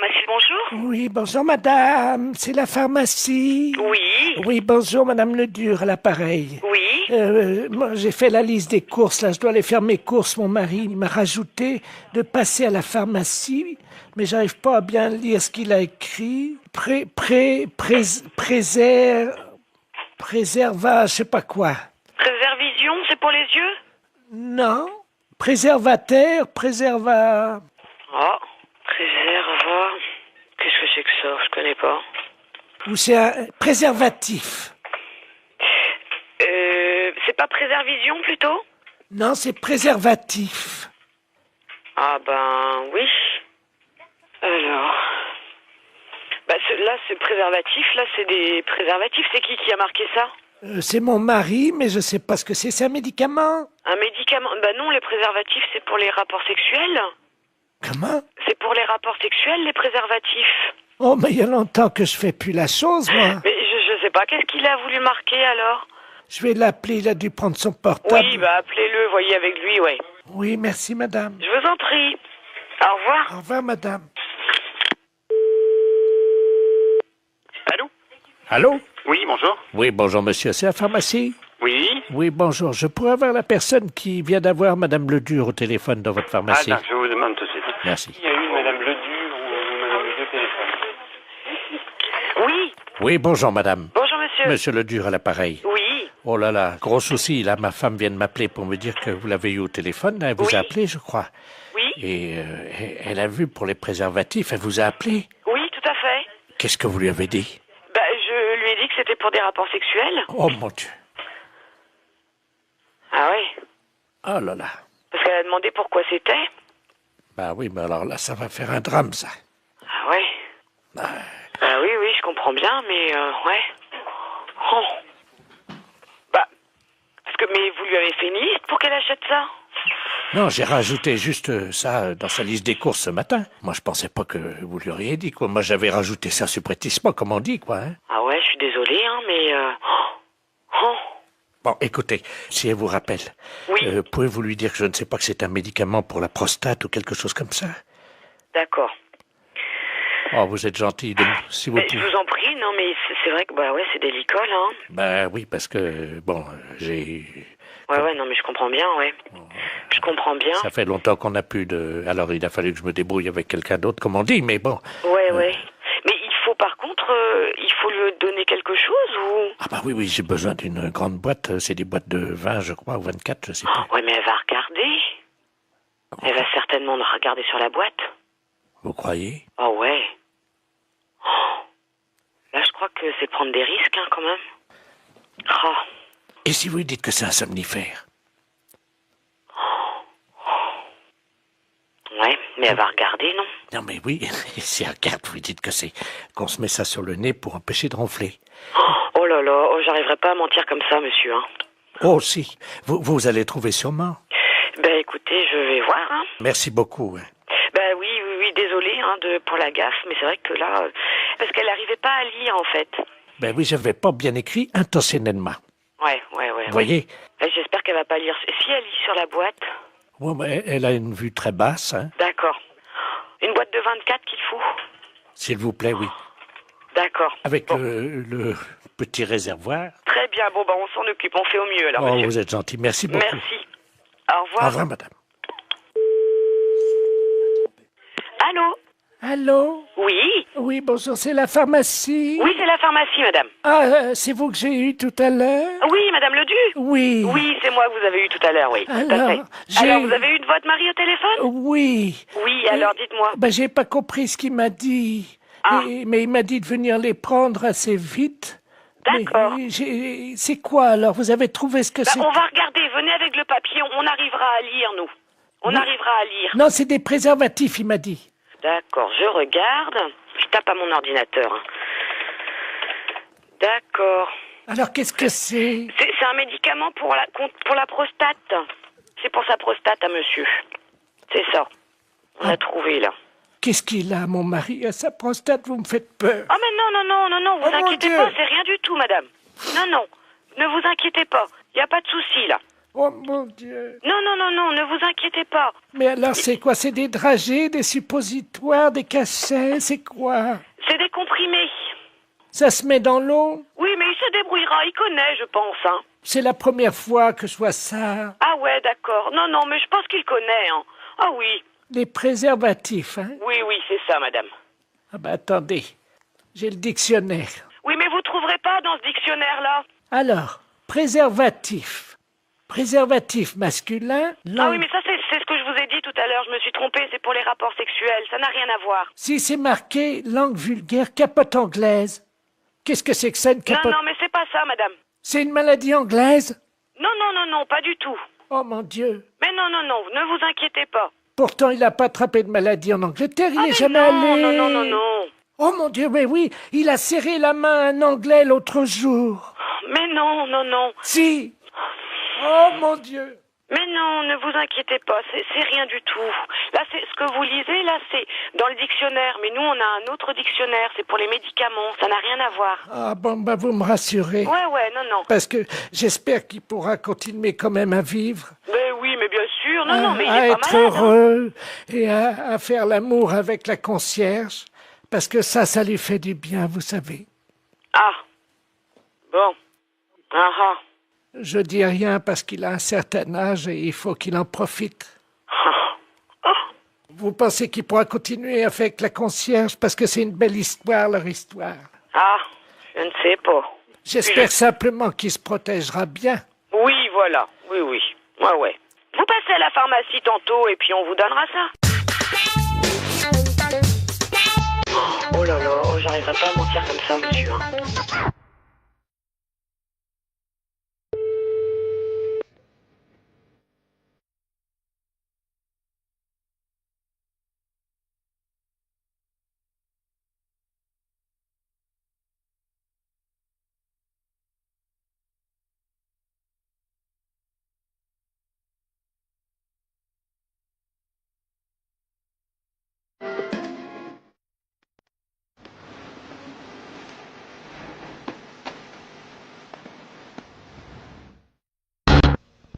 pharmacie, bonjour. Oui, bonjour madame, c'est la pharmacie. Oui, Oui, bonjour madame Ledur à l'appareil. oui. Moi j'ai fait la liste des courses, là je dois aller faire mes courses, mon mari il m'a rajouté de passer à la pharmacie, mais j'arrive pas à bien lire ce qu'il a écrit. Préserva, je sais pas quoi. Préservision, c'est pour les yeux? Non, préservateur, préserva... Oh, préserva... Qu'est-ce que c'est que ça? Je connais pas. Ou c'est un préservatif. C'est pas préservision plutôt? Non, c'est préservatif. Ah ben, oui. Alors... Bah là, c'est préservatif, là, c'est des préservatifs. C'est qui a marqué ça? C'est mon mari, mais je sais pas ce que c'est. C'est un médicament. Un médicament? Bah non, les préservatifs, c'est pour les rapports sexuels. Comment? C'est pour les rapports sexuels, les préservatifs. Oh, mais il y a longtemps que je fais plus la chose, moi. Mais je sais pas, qu'est-ce qu'il a voulu marquer alors? Je vais l'appeler, il a dû prendre son portable. Oui, bah appelez-le, voyez avec lui, ouais. Oui, merci madame. Je vous en prie. Au revoir. Au revoir madame. Allô? Allô? Oui, bonjour. Oui, bonjour monsieur, c'est la pharmacie? Oui. Oui, bonjour. Je pourrais avoir la personne qui vient d'avoir madame Ledur au téléphone dans votre pharmacie? Attends, je vous demande tout de suite. Merci. Il y a eu madame Ledur ou madame Ledur au téléphone. Oui. Oui, bonjour madame. Bonjour monsieur. Monsieur Ledur à l'appareil. Oui. Oh là là, gros souci, là, ma femme vient de m'appeler pour me dire que vous l'avez eu au téléphone, elle vous Oui. a appelé, je crois. Oui. Et elle a vu pour les préservatifs, elle vous a appelé. Oui, tout à fait. Qu'est-ce que vous lui avez dit? Bah, je lui ai dit que c'était pour des rapports sexuels. Oh mon Dieu. Ah ouais. Oh là là. Parce qu'elle a demandé pourquoi c'était. Bah oui, mais alors là, ça va faire un drame, ça. Ah ouais. Bah oui, je comprends bien, mais ouais. Oh. Bah, mais vous lui avez fait une liste pour qu'elle achète ça? Non, j'ai rajouté juste ça dans sa liste des courses ce matin. Moi, je pensais pas que vous lui auriez dit, quoi. Moi, j'avais rajouté ça supplétissement, comme on dit, quoi. Hein. Ah ouais, je suis désolée, hein, mais... Oh. Bon, écoutez, si elle vous rappelle, Oui. pouvez-vous lui dire que je ne sais pas que c'est un médicament pour la prostate ou quelque chose comme ça? D'accord. Oh, vous êtes gentil, si vous Mais pouvez. je vous en prie, non mais c'est vrai que bah ouais, c'est délicat, hein. Ben oui, parce que, bon, j'ai... Ouais, non mais je comprends bien, ouais. Je comprends bien. Ça fait longtemps qu'on n'a plus de... Alors, il a fallu que je me débrouille avec quelqu'un d'autre, comme on dit, mais bon. Ouais. Mais il faut par contre, il faut lui donner quelque chose ou... Ah bah oui, j'ai besoin d'une grande boîte. C'est des boîtes de 20, je crois, ou 24, je sais pas. Ouais, mais elle va regarder. Elle va certainement regarder sur la boîte. Vous croyez? Oh ouais. Oh. Là, je crois que c'est prendre des risques, hein, quand même. Oh. Et si vous lui dites que c'est un somnifère? Ouais, mais elle va regarder, non? Non mais oui, si elle regarde, vous lui dites que c'est... qu'on se met ça sur le nez pour empêcher de ronfler. Oh là là, j'arriverai pas à mentir comme ça, monsieur, hein. Oh si, vous allez trouver sûrement. Ben écoutez, je vais voir, hein. Merci beaucoup. Hein. Ben oui, désolé hein, pour la gaffe, mais c'est vrai que là, parce qu'elle n'arrivait pas à lire en fait. Ben oui, j'avais pas bien écrit intentionnellement. Ouais. Vous voyez? J'espère qu'elle va pas lire. Si elle lit sur la boîte. Ouais, mais elle a une vue très basse, hein. D'accord. Une boîte de 24 qu'il faut. S'il vous plaît, oui. D'accord. Avec bon. le petit réservoir. Très bien, bon on s'en occupe, on fait au mieux alors. Oh, monsieur. vous êtes gentil, merci beaucoup. Merci. Au revoir. Au revoir, madame. Allô? Allô? Oui? Oui, bonjour, c'est la pharmacie? Oui, c'est la pharmacie, madame. Ah, c'est vous que j'ai eu tout à l'heure? Oui, madame Ledu? Oui. Oui, c'est moi que vous avez eu tout à l'heure, oui. Tout à fait. Alors, vous avez eu de votre mari au téléphone? Oui. Oui, alors dites-moi. Ben, j'ai pas compris ce qu'il m'a dit. Ah. Mais il m'a dit de venir les prendre assez vite. D'accord. Mais c'est quoi alors? Vous avez trouvé ce que c'est? On va regarder, venez avec le papier, on arrivera à lire, nous. On arrivera à lire. Non, c'est des préservatifs, il m'a dit. D'accord, je regarde. Je tape à mon ordinateur. Hein. D'accord. Alors, qu'est-ce que c'est? C'est un médicament pour la prostate. C'est pour sa prostate à monsieur. C'est ça. On a trouvé, là. Qu'est-ce qu'il a, mon mari, à sa prostate? Vous me faites peur. Oh, mais non, vous Oh, mon inquiétez Dieu. pas, c'est rien du tout, madame. Non, ne vous inquiétez pas. Il n'y a pas de souci, là. Oh mon Dieu. Non, non, non, non, ne vous inquiétez pas. Mais alors c'est quoi? C'est des dragées, des suppositoires, des cachets, c'est quoi? C'est des comprimés. Ça se met dans l'eau? Oui, mais il se débrouillera, il connaît, je pense, hein. C'est la première fois que je vois ça. Ah ouais, d'accord. Non, non, mais je pense qu'il connaît, hein. Ah oui. Les préservatifs, hein? Oui, oui, c'est ça, madame. Ah ben attendez, j'ai le dictionnaire. Oui, mais vous trouverez pas dans ce dictionnaire-là. Alors, préservatif. Préservatif masculin, Ah oui, mais ça, c'est ce que je vous ai dit tout à l'heure. Je me suis trompée, c'est pour les rapports sexuels. Ça n'a rien à voir. Si c'est marqué langue vulgaire, capote anglaise. Qu'est-ce que c'est que ça, une capote? Non, non, mais c'est pas ça, madame. C'est une maladie anglaise? Non, non, non, non, pas du tout. Oh mon Dieu. Mais non, non, non, ne vous inquiétez pas. Pourtant, il n'a pas attrapé de maladie en Angleterre, il Ah, n'est mais jamais non, allé. non, non, non, non. Oh mon Dieu, mais oui, il a serré la main à un Anglais l'autre jour. Mais non, non, non. Si. Oh mon Dieu. Mais non, ne vous inquiétez pas, c'est rien du tout. Là, c'est ce que vous lisez, là, c'est dans le dictionnaire. Mais nous, on a un autre dictionnaire, c'est pour les médicaments. Ça n'a rien à voir. Ah bon, bah vous me rassurez. Ouais, ouais, non, non. Parce que j'espère qu'il pourra continuer quand même à vivre. Mais oui, mais bien sûr. Non, non, mais il à est être pas malade. Hein. heureux et à faire l'amour avec la concierge. Parce que ça lui fait du bien, vous savez. Ah. Bon. Ah ah. Je dis rien parce qu'il a un certain âge et il faut qu'il en profite. Vous pensez qu'il pourra continuer avec la concierge parce que c'est une belle histoire, leur histoire. Ah, je ne sais pas. J'espère simplement qu'il se protégera bien. Oui, voilà. Oui, oui. Ouais, ouais. Vous passez à la pharmacie tantôt et puis on vous donnera ça. Oh là là, j'arriverai pas à mentir comme ça, monsieur.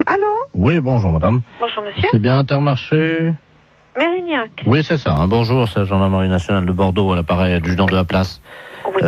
Allô? Oui, bonjour madame. Bonjour monsieur. C'est bien Intermarché? Mérignac. Oui, c'est ça. Bonjour, c'est la gendarmerie nationale de Bordeaux, à l'appareil adjudant de la place. Oui.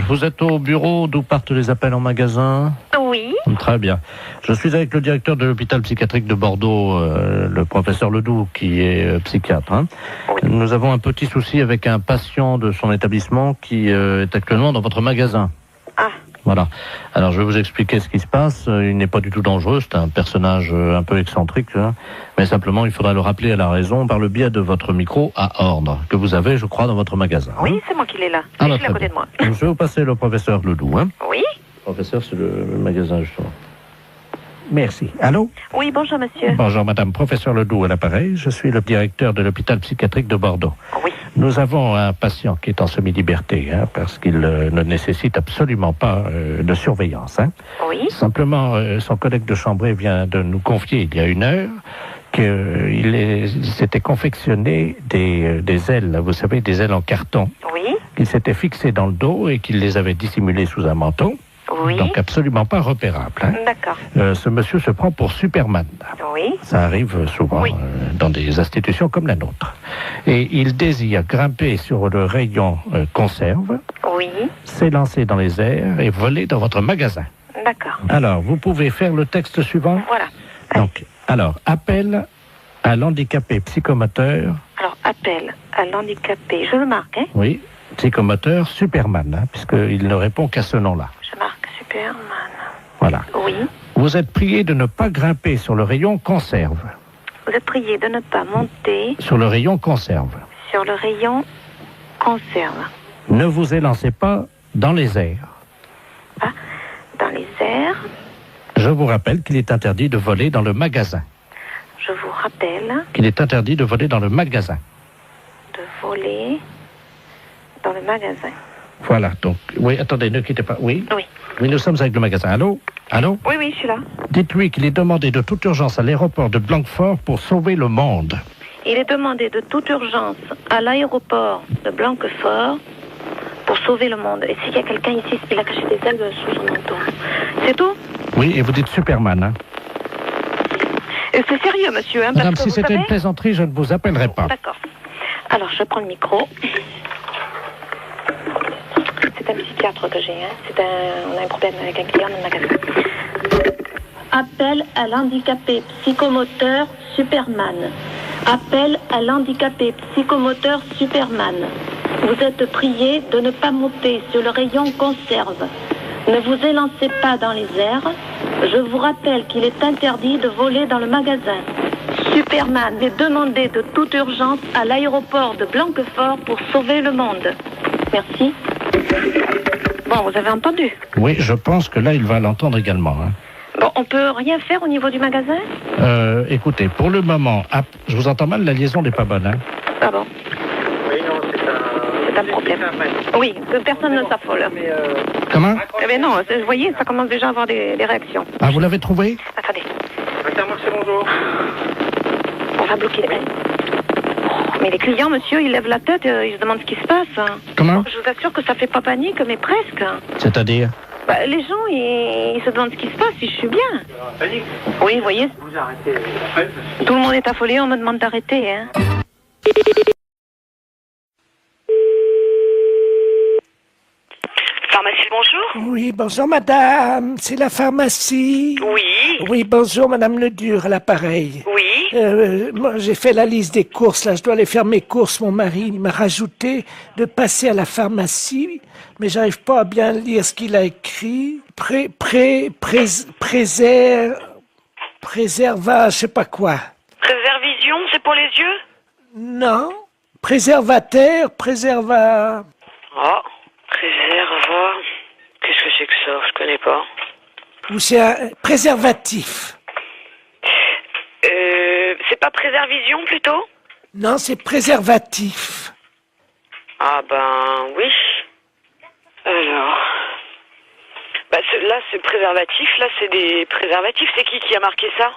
Vous êtes au bureau d'où partent les appels en magasin? Oui. Très bien. Je suis avec le directeur de l'hôpital psychiatrique de Bordeaux, le professeur Ledoux, qui est psychiatre. Hein. Oui. Nous avons un petit souci avec un patient de son établissement qui est actuellement dans votre magasin. Ah. Voilà. Alors, je vais vous expliquer ce qui se passe. Il n'est pas du tout dangereux. C'est un personnage un peu excentrique. Hein. Mais simplement, il faudra le rappeler à la raison par le biais de votre micro à ordre, que vous avez, je crois, dans votre magasin. Oui, hein. c'est moi qui l'ai là. Ah, Je bah, suis à très côté bien. de moi. Donc, je vais vous passer le professeur Ledoux. Hein. Oui. Professeur, c'est le magasin, justement. Merci. Allô? Oui, bonjour monsieur. Bonjour, madame. Professeur Ledoux à l'appareil. Je suis le directeur de l'hôpital psychiatrique de Bordeaux. Oui. Nous avons un patient qui est en semi-liberté, hein, parce qu'il ne nécessite absolument pas de surveillance. Hein. Oui. Simplement, son collègue de chambrée vient de nous confier il y a 1 heure qu'il s'était confectionné des ailes, vous savez, des ailes en carton, Oui. qu'il s'était fixées dans le dos et qu'il les avait dissimulées sous un manteau. Oui. Donc absolument pas repérable. Hein. D'accord. Ce monsieur se prend pour Superman. Oui. Ça arrive souvent Oui. dans des institutions comme la nôtre. Et il désire grimper sur le rayon conserve, Oui. s'élancer dans les airs et voler dans votre magasin. D'accord. Alors, vous pouvez faire le texte suivant. Voilà. Donc, appel à l'handicapé psychomoteur. Alors, appel à l'handicapé. Je le marque, hein? Oui, psychomoteur Superman, hein, puisqu'il ne répond qu'à ce nom-là. Je marque Superman. Voilà. Oui. Vous êtes prié de ne pas grimper sur le rayon conserve. Vous êtes prié de ne pas monter Sur le rayon conserve. sur le rayon conserve. Ne vous élancez pas dans les airs. Ah, dans les airs. Je vous rappelle qu'il est interdit de voler dans le magasin. Je vous rappelle Qu'il est interdit de voler dans le magasin. de voler dans le magasin. Voilà, donc, oui, attendez, ne quittez pas. Oui, Oui. oui, nous sommes avec le magasin. Allô? Allô? Oui, oui, je suis là. Dites-lui qu'il est demandé de toute urgence à l'aéroport de Blanquefort pour sauver le monde. Il est demandé de toute urgence à l'aéroport de Blanquefort pour sauver le monde. Et s'il y a quelqu'un ici, il a caché des ailes sous son manteau. C'est tout? Oui, et vous dites Superman, hein? C'est sérieux, monsieur, hein, Madame, parce que si c'était savez... une plaisanterie, je ne vous appellerai pas. D'accord. Alors, je prends le micro. C'est un psychiatre que j'ai, hein. On a un problème avec un client dans le magasin. Appel à l'handicapé psychomoteur Superman. Appel à l'handicapé psychomoteur Superman. Vous êtes prié de ne pas monter sur le rayon conserve. Ne vous élancez pas dans les airs. Je vous rappelle qu'il est interdit de voler dans le magasin. Superman est demandé de toute urgence à l'aéroport de Blanquefort pour sauver le monde. Merci. Bon, vous avez entendu? Oui, je pense que là, il va l'entendre également. Hein. Bon, on peut rien faire au niveau du magasin? Écoutez, pour le moment, je vous entends mal, la liaison n'est pas bonne. Hein. Ah bon? Oui, non, C'est un problème. Oui, que personne ne s'affole. Comment? Eh bien non, vous voyez, ça commence déjà à avoir des réactions. Ah, vous l'avez trouvé? Attendez, Intermarché, bonjour. on va bloquer les mains. Mais les clients, monsieur, ils lèvent la tête, ils se demandent ce qui se passe. Comment? Je vous assure que ça fait pas panique, mais presque. C'est-à-dire? Bah, les gens, ils se demandent ce qui se passe, si je suis bien. Panique. Oui, vous voyez, Vous arrêtez. tout le monde est affolé, on me demande d'arrêter. Hein. Pharmacie, bonjour. Oui, bonjour madame, c'est la pharmacie. Oui. Oui, bonjour madame Ledur, à l'appareil. Oui. Moi, j'ai fait la liste des courses, là, je dois aller faire mes courses. Mon mari il m'a rajouté de passer à la pharmacie, mais j'arrive pas à bien lire ce qu'il a écrit. Préserva, je sais pas quoi. Préservision, c'est pour les yeux? Non, préservateur, préserva... Oh, préserva... Qu'est-ce que c'est que ça? Je connais pas. Ou c'est un préservatif. C'est pas préservision plutôt? Non, c'est préservatif. Ah ben oui. Alors... Bah là c'est préservatif, là c'est des préservatifs. C'est qui a marqué ça?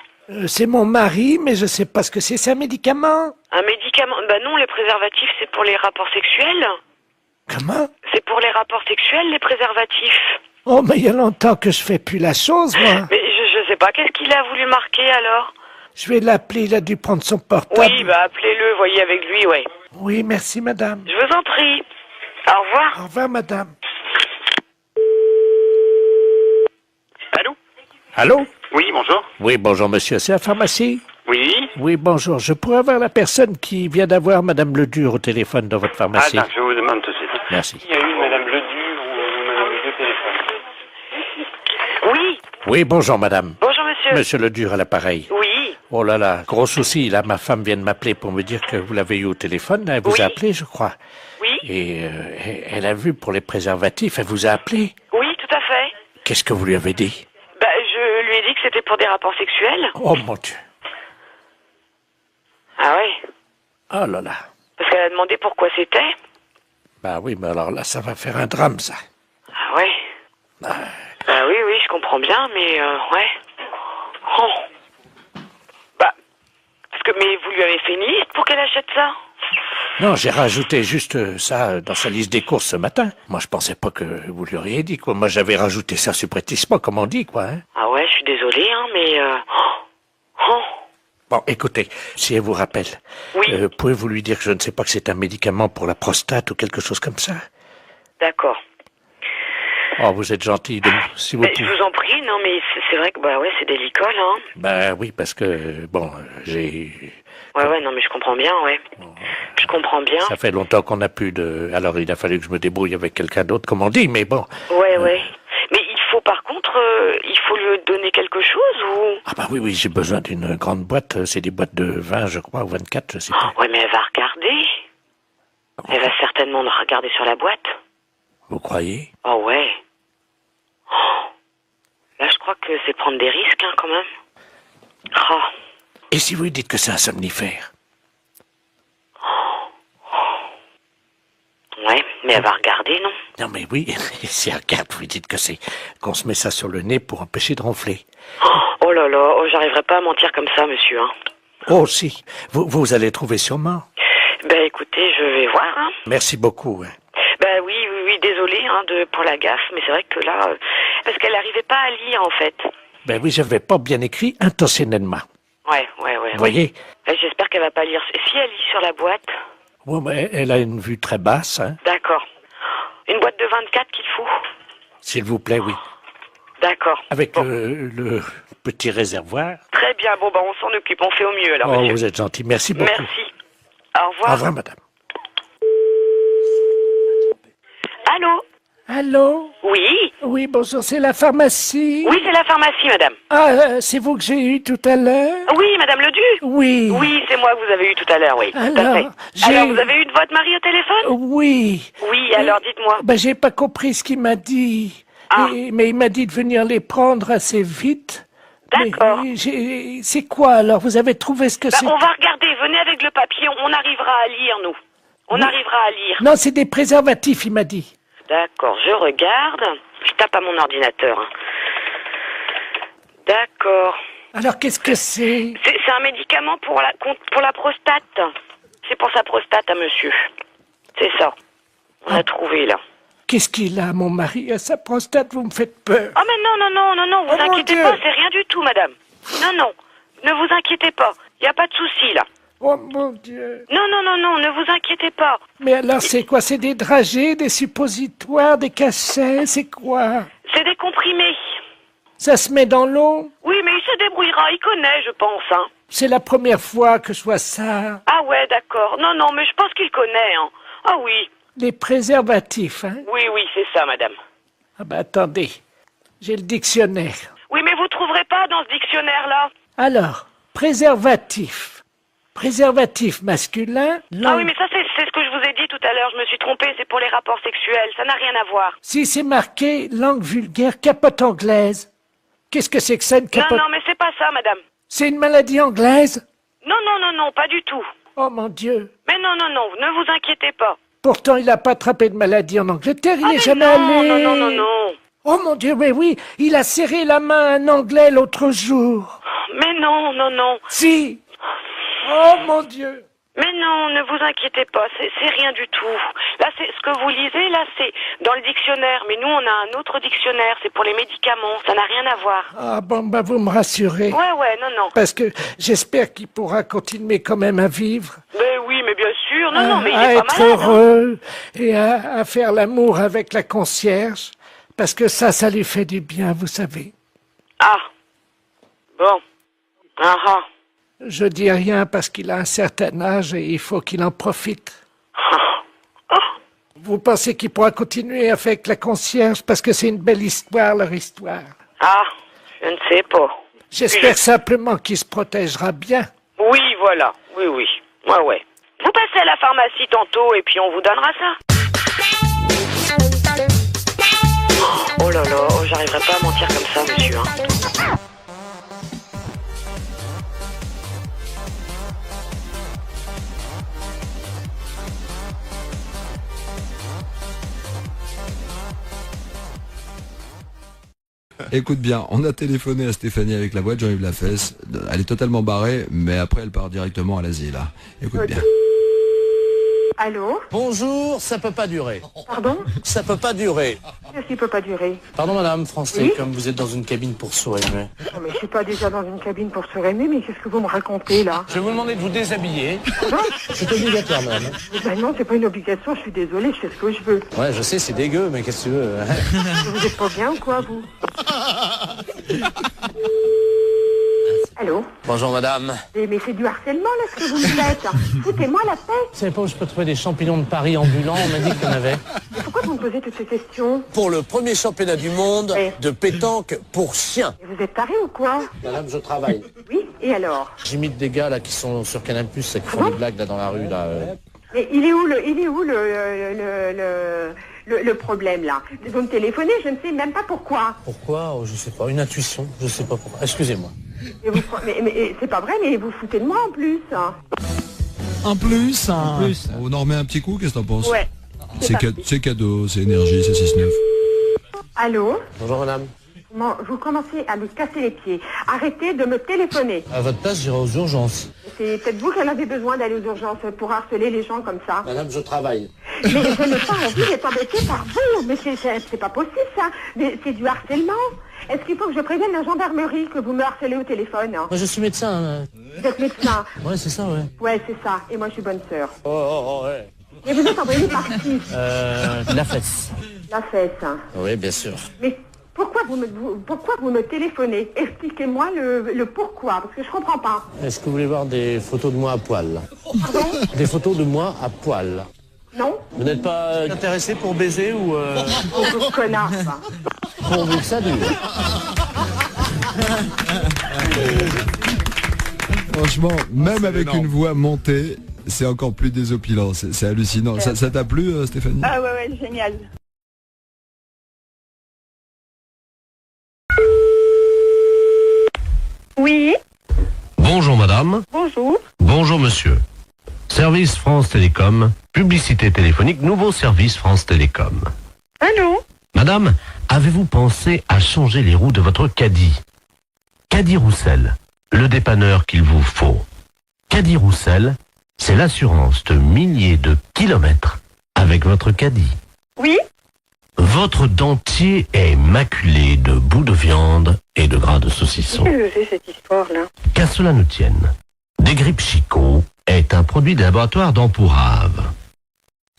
C'est mon mari, mais je sais pas ce que c'est un médicament. Un médicament? Bah non, les préservatifs c'est pour les rapports sexuels. Comment? C'est pour les rapports sexuels, les préservatifs. Oh, mais il y a longtemps que je fais plus la chose, moi. Mais je sais pas, qu'est-ce qu'il a voulu marquer alors? Je vais l'appeler, il a dû prendre son portable. Oui, bah appelez-le, voyez avec lui, ouais. Oui, merci madame. Je vous en prie. Au revoir. Au revoir madame. Allô? Allô? Oui, bonjour. Oui, bonjour monsieur, c'est la pharmacie? Oui. Oui, bonjour. Je pourrais avoir la personne qui vient d'avoir madame Ledur au téléphone dans votre pharmacie. Attends, je vous demande tout de suite. Merci. Il y a eu madame Ledur ou madame Ledur au téléphone? Oui. Oui, bonjour madame. Bonjour monsieur. Monsieur Ledur à l'appareil. Oui. Oh là là, gros souci, là ma femme vient de m'appeler pour me dire que vous l'avez eu au téléphone, elle vous Oui. a appelé je crois. Oui. Et elle a vu pour les préservatifs, elle vous a appelé. Oui, tout à fait. Qu'est-ce que vous lui avez dit? Bah je lui ai dit que c'était pour des rapports sexuels. Oh mon Dieu. Ah ouais. Oh là là. Parce qu'elle a demandé pourquoi c'était. Bah oui, mais alors là, ça va faire un drame ça. Ah ouais. Bah oui, je comprends bien, mais ouais. Oh. Bah, parce que, mais vous lui avez fait une liste pour qu'elle achète ça? Non, j'ai rajouté juste ça dans sa liste des courses ce matin. Moi, je pensais pas que vous lui auriez dit, quoi. Moi, j'avais rajouté ça subrepticement, comme on dit, quoi. Hein. Ah ouais, je suis désolée, hein, mais... Oh. Bon, écoutez, si elle vous rappelle, Oui. pouvez-vous lui dire que je ne sais pas que c'est un médicament pour la prostate ou quelque chose comme ça? D'accord. Oh, vous êtes gentil, si vous Mais je pouvez. vous en prie, non, mais c'est vrai que, bah ouais, c'est délicat, là. Hein. Ben oui, parce que, bon, j'ai... Ouais, non, mais je comprends bien, ouais. Je comprends bien. Ça fait longtemps qu'on n'a plus de... Alors, il a fallu que je me débrouille avec quelqu'un d'autre, comme on dit, mais bon. Ouais. Mais il faut, par contre, il faut lui donner quelque chose, ou... Ah bah oui, j'ai besoin d'une grande boîte. C'est des boîtes de 20, je crois, ou 24, je sais pas. Ouais, mais elle va regarder. Elle va certainement regarder sur la boîte. Vous croyez? Oh, ouais. Oh. Là, je crois que c'est prendre des risques, hein, quand même. Oh. Et si vous lui dites que c'est un somnifère? Ouais, mais elle va regarder, non? Non mais oui, si elle regarde, vous lui dites que c'est... qu'on se met ça sur le nez pour empêcher de ronfler. Oh là là, j'arriverai pas à mentir comme ça, monsieur, hein. Oh si, vous allez trouver sûrement. Ben, écoutez, je vais voir, hein. Merci beaucoup. Hein. Ben oui, désolé, hein, pour la gaffe, mais c'est vrai que là... parce qu'elle n'arrivait pas à lire, en fait. Ben oui, j'avais pas bien écrit intentionnellement. Ouais. Vous voyez? J'espère qu'elle va pas lire. Si elle lit sur la boîte. Oui, mais elle a une vue très basse, hein. D'accord. Une boîte de 24 qu'il faut. S'il vous plaît, oui. D'accord. Avec le petit réservoir. Très bien, bon, on s'en occupe, on fait au mieux, alors, Oh, monsieur. vous êtes gentil, merci beaucoup. Merci. Au revoir. Au revoir, madame. Allô? Allô? Oui? Oui, bonjour, c'est la pharmacie? Oui, c'est la pharmacie, madame. Ah, c'est vous que j'ai eu tout à l'heure? Oui, madame Ledu? Oui. Oui, c'est moi que vous avez eu tout à l'heure, oui. Tout à Alors, fait. Alors, vous avez eu votre mari au téléphone? Oui. Oui, alors dites-moi. Ben, j'ai pas compris ce qu'il m'a dit. Ah. Mais il m'a dit de venir les prendre assez vite. D'accord. Mais c'est quoi alors? Vous avez trouvé ce que c'est? On va regarder, venez avec le papier, on arrivera à lire, nous. On arrivera à lire. Non, c'est des préservatifs, il m'a dit. D'accord, je regarde. Je tape à mon ordinateur. Hein. D'accord. Alors, qu'est-ce que c'est? C'est un médicament pour la prostate. C'est pour sa prostate à monsieur. C'est ça. On a trouvé, là. Qu'est-ce qu'il a, mon mari, à sa prostate? Vous me faites peur. Oh, mais non, vous Oh, mon inquiétez Dieu. pas, c'est rien du tout, madame. Non, ne vous inquiétez pas. Il n'y a pas de souci, là. Oh, mon Dieu. Non, ne vous inquiétez pas. Mais alors, c'est quoi? C'est des dragées, des suppositoires, des cachets? C'est quoi? C'est des comprimés. Ça se met dans l'eau? Oui, mais il se débrouillera, il connaît, je pense, hein. C'est la première fois que je vois ça. Ah ouais, d'accord. Non, mais je pense qu'il connaît, hein. Ah oui. Les préservatifs, hein? Oui, c'est ça, madame. Ah ben, attendez. J'ai le dictionnaire. Oui, mais vous trouverez pas dans ce dictionnaire-là. Alors, préservatif. Préservatif masculin. Ah oui, mais ça, c'est ce que je vous ai dit tout à l'heure. Je me suis trompée, c'est pour les rapports sexuels. Ça n'a rien à voir. Si c'est marqué langue vulgaire, capote anglaise. Qu'est-ce que c'est que ça, une capote? Non, mais c'est pas ça, madame. C'est une maladie anglaise? Non, pas du tout. Oh mon Dieu. Mais non, ne vous inquiétez pas. Pourtant, il n'a pas attrapé de maladie en Angleterre, il Ah, n'est mais jamais allé. non. Oh mon Dieu, mais oui, il a serré la main à un Anglais l'autre jour. Mais non. Si. Oh mon Dieu. Mais non, ne vous inquiétez pas, c'est rien du tout. Là, c'est ce que vous lisez, là, c'est dans le dictionnaire. Mais nous, on a un autre dictionnaire, c'est pour les médicaments. Ça n'a rien à voir. Ah bon, bah vous me rassurez. Ouais, non. Parce que j'espère qu'il pourra continuer quand même à vivre. Mais oui, mais bien sûr. Non, mais il à est pas être malade. Hein. heureux et à faire l'amour avec la concierge. Parce que ça lui fait du bien, vous savez. Ah. Bon. Ah. Je dis rien parce qu'il a un certain âge et il faut qu'il en profite. Vous pensez qu'il pourra continuer avec la concierge parce que c'est une belle histoire, leur histoire. Ah, je ne sais pas. J'espère simplement qu'il se protégera bien. Oui, voilà. Oui. Ouais. Vous passez à la pharmacie tantôt et puis on vous donnera ça. Oh là là, j'arriverai pas à mentir comme ça, monsieur. Hein. Écoute bien, on a téléphoné à Stéphanie avec la boîte Jean-Yves Lafesse. Elle est totalement barrée, mais après elle part directement à l'asile. Hein. Écoute bien. Allô? Bonjour, ça peut pas durer. Pardon? Ça peut pas durer. Qu'est-ce qui peut pas durer? Pardon madame, Français, Oui comme vous êtes dans une cabine pour sourds. Non, mais je suis pas déjà dans une cabine pour se rémer, mais qu'est-ce que vous me racontez, là? Je vais vous demander de vous déshabiller. Non, C'est obligatoire madame. ben non, c'est pas une obligation, je suis désolée, je fais ce que je veux. Ouais, je sais, c'est dégueu, mais qu'est-ce que tu veux? Vous êtes pas bien ou quoi, vous? Allô? Bonjour madame. Mais c'est du harcèlement, là, ce que vous me faites. Foutez-moi la paix. Vous savez pas où je peux trouver des champignons de Paris ambulants? On m'a dit qu'il y en avait. Mais pourquoi vous me posez toutes ces questions? Pour le premier championnat du monde Oui. de pétanque pour chiens. Et vous êtes taré ou quoi? Madame, je travaille. Oui, et alors? J'imite des gars là qui sont sur Canal+, qui font des blagues là dans la rue là. Mais il est où le problème, là? Vous me téléphonez, je ne sais même pas pourquoi. Pourquoi? Oh, je sais pas, une intuition, je sais pas pourquoi. Excusez-moi. Mais c'est pas vrai, mais vous foutez de moi en plus. Hein. En plus. On en remet un petit coup, qu'est-ce que t'en penses? Ouais. C'est cadeau, c'est énergie, c'est 6-9. Allô? Bonjour madame. Vous commencez à me casser les pieds. Arrêtez de me téléphoner. À votre place, j'irai aux urgences. C'est peut-être vous qui en avez besoin d'aller aux urgences pour harceler les gens comme ça. Madame, je travaille. Mais je n'ai pas envie d'être embêtée par vous. Mais c'est pas possible, ça. Mais c'est du harcèlement. Est-ce qu'il faut que je prévienne la gendarmerie que vous me harcelez au téléphone? Moi, je suis médecin. Vous êtes médecin? Ouais, c'est ça, ouais. Ouais, c'est ça. Et moi, je suis bonne sœur. Ouais. Et vous êtes envoyé par qui? La fesse. La fesse. Oui, bien sûr. Mais pourquoi vous me téléphonez? Expliquez-moi le pourquoi, parce que je comprends pas. Est-ce que vous voulez voir des photos de moi à poil? Pardon? Des photos de moi à poil. Non? Vous n'êtes pas intéressé pour baiser ou Oh, connard, ça. pourvu que ça dure? Franchement, même avec une voix montée, c'est encore plus désopilant. C'est hallucinant. Ça t'a plu, Stéphanie? Ah ouais, génial. Oui, Bonjour madame. bonjour. Bonjour monsieur. Service France Télécom, publicité téléphonique, nouveau service France Télécom. Allô? Madame, avez-vous pensé à changer les roues de votre caddie? Caddie Roussel, le dépanneur qu'il vous faut. Caddie Roussel, c'est l'assurance de milliers de kilomètres avec votre caddie. Oui? Votre dentier est maculé de bouts de viande et de gras de saucisson. Qu'est-ce que c'est cette histoire-là? Qu'à cela ne tienne, Desgrippes Chicot est un produit des laboratoires d'Ampourave.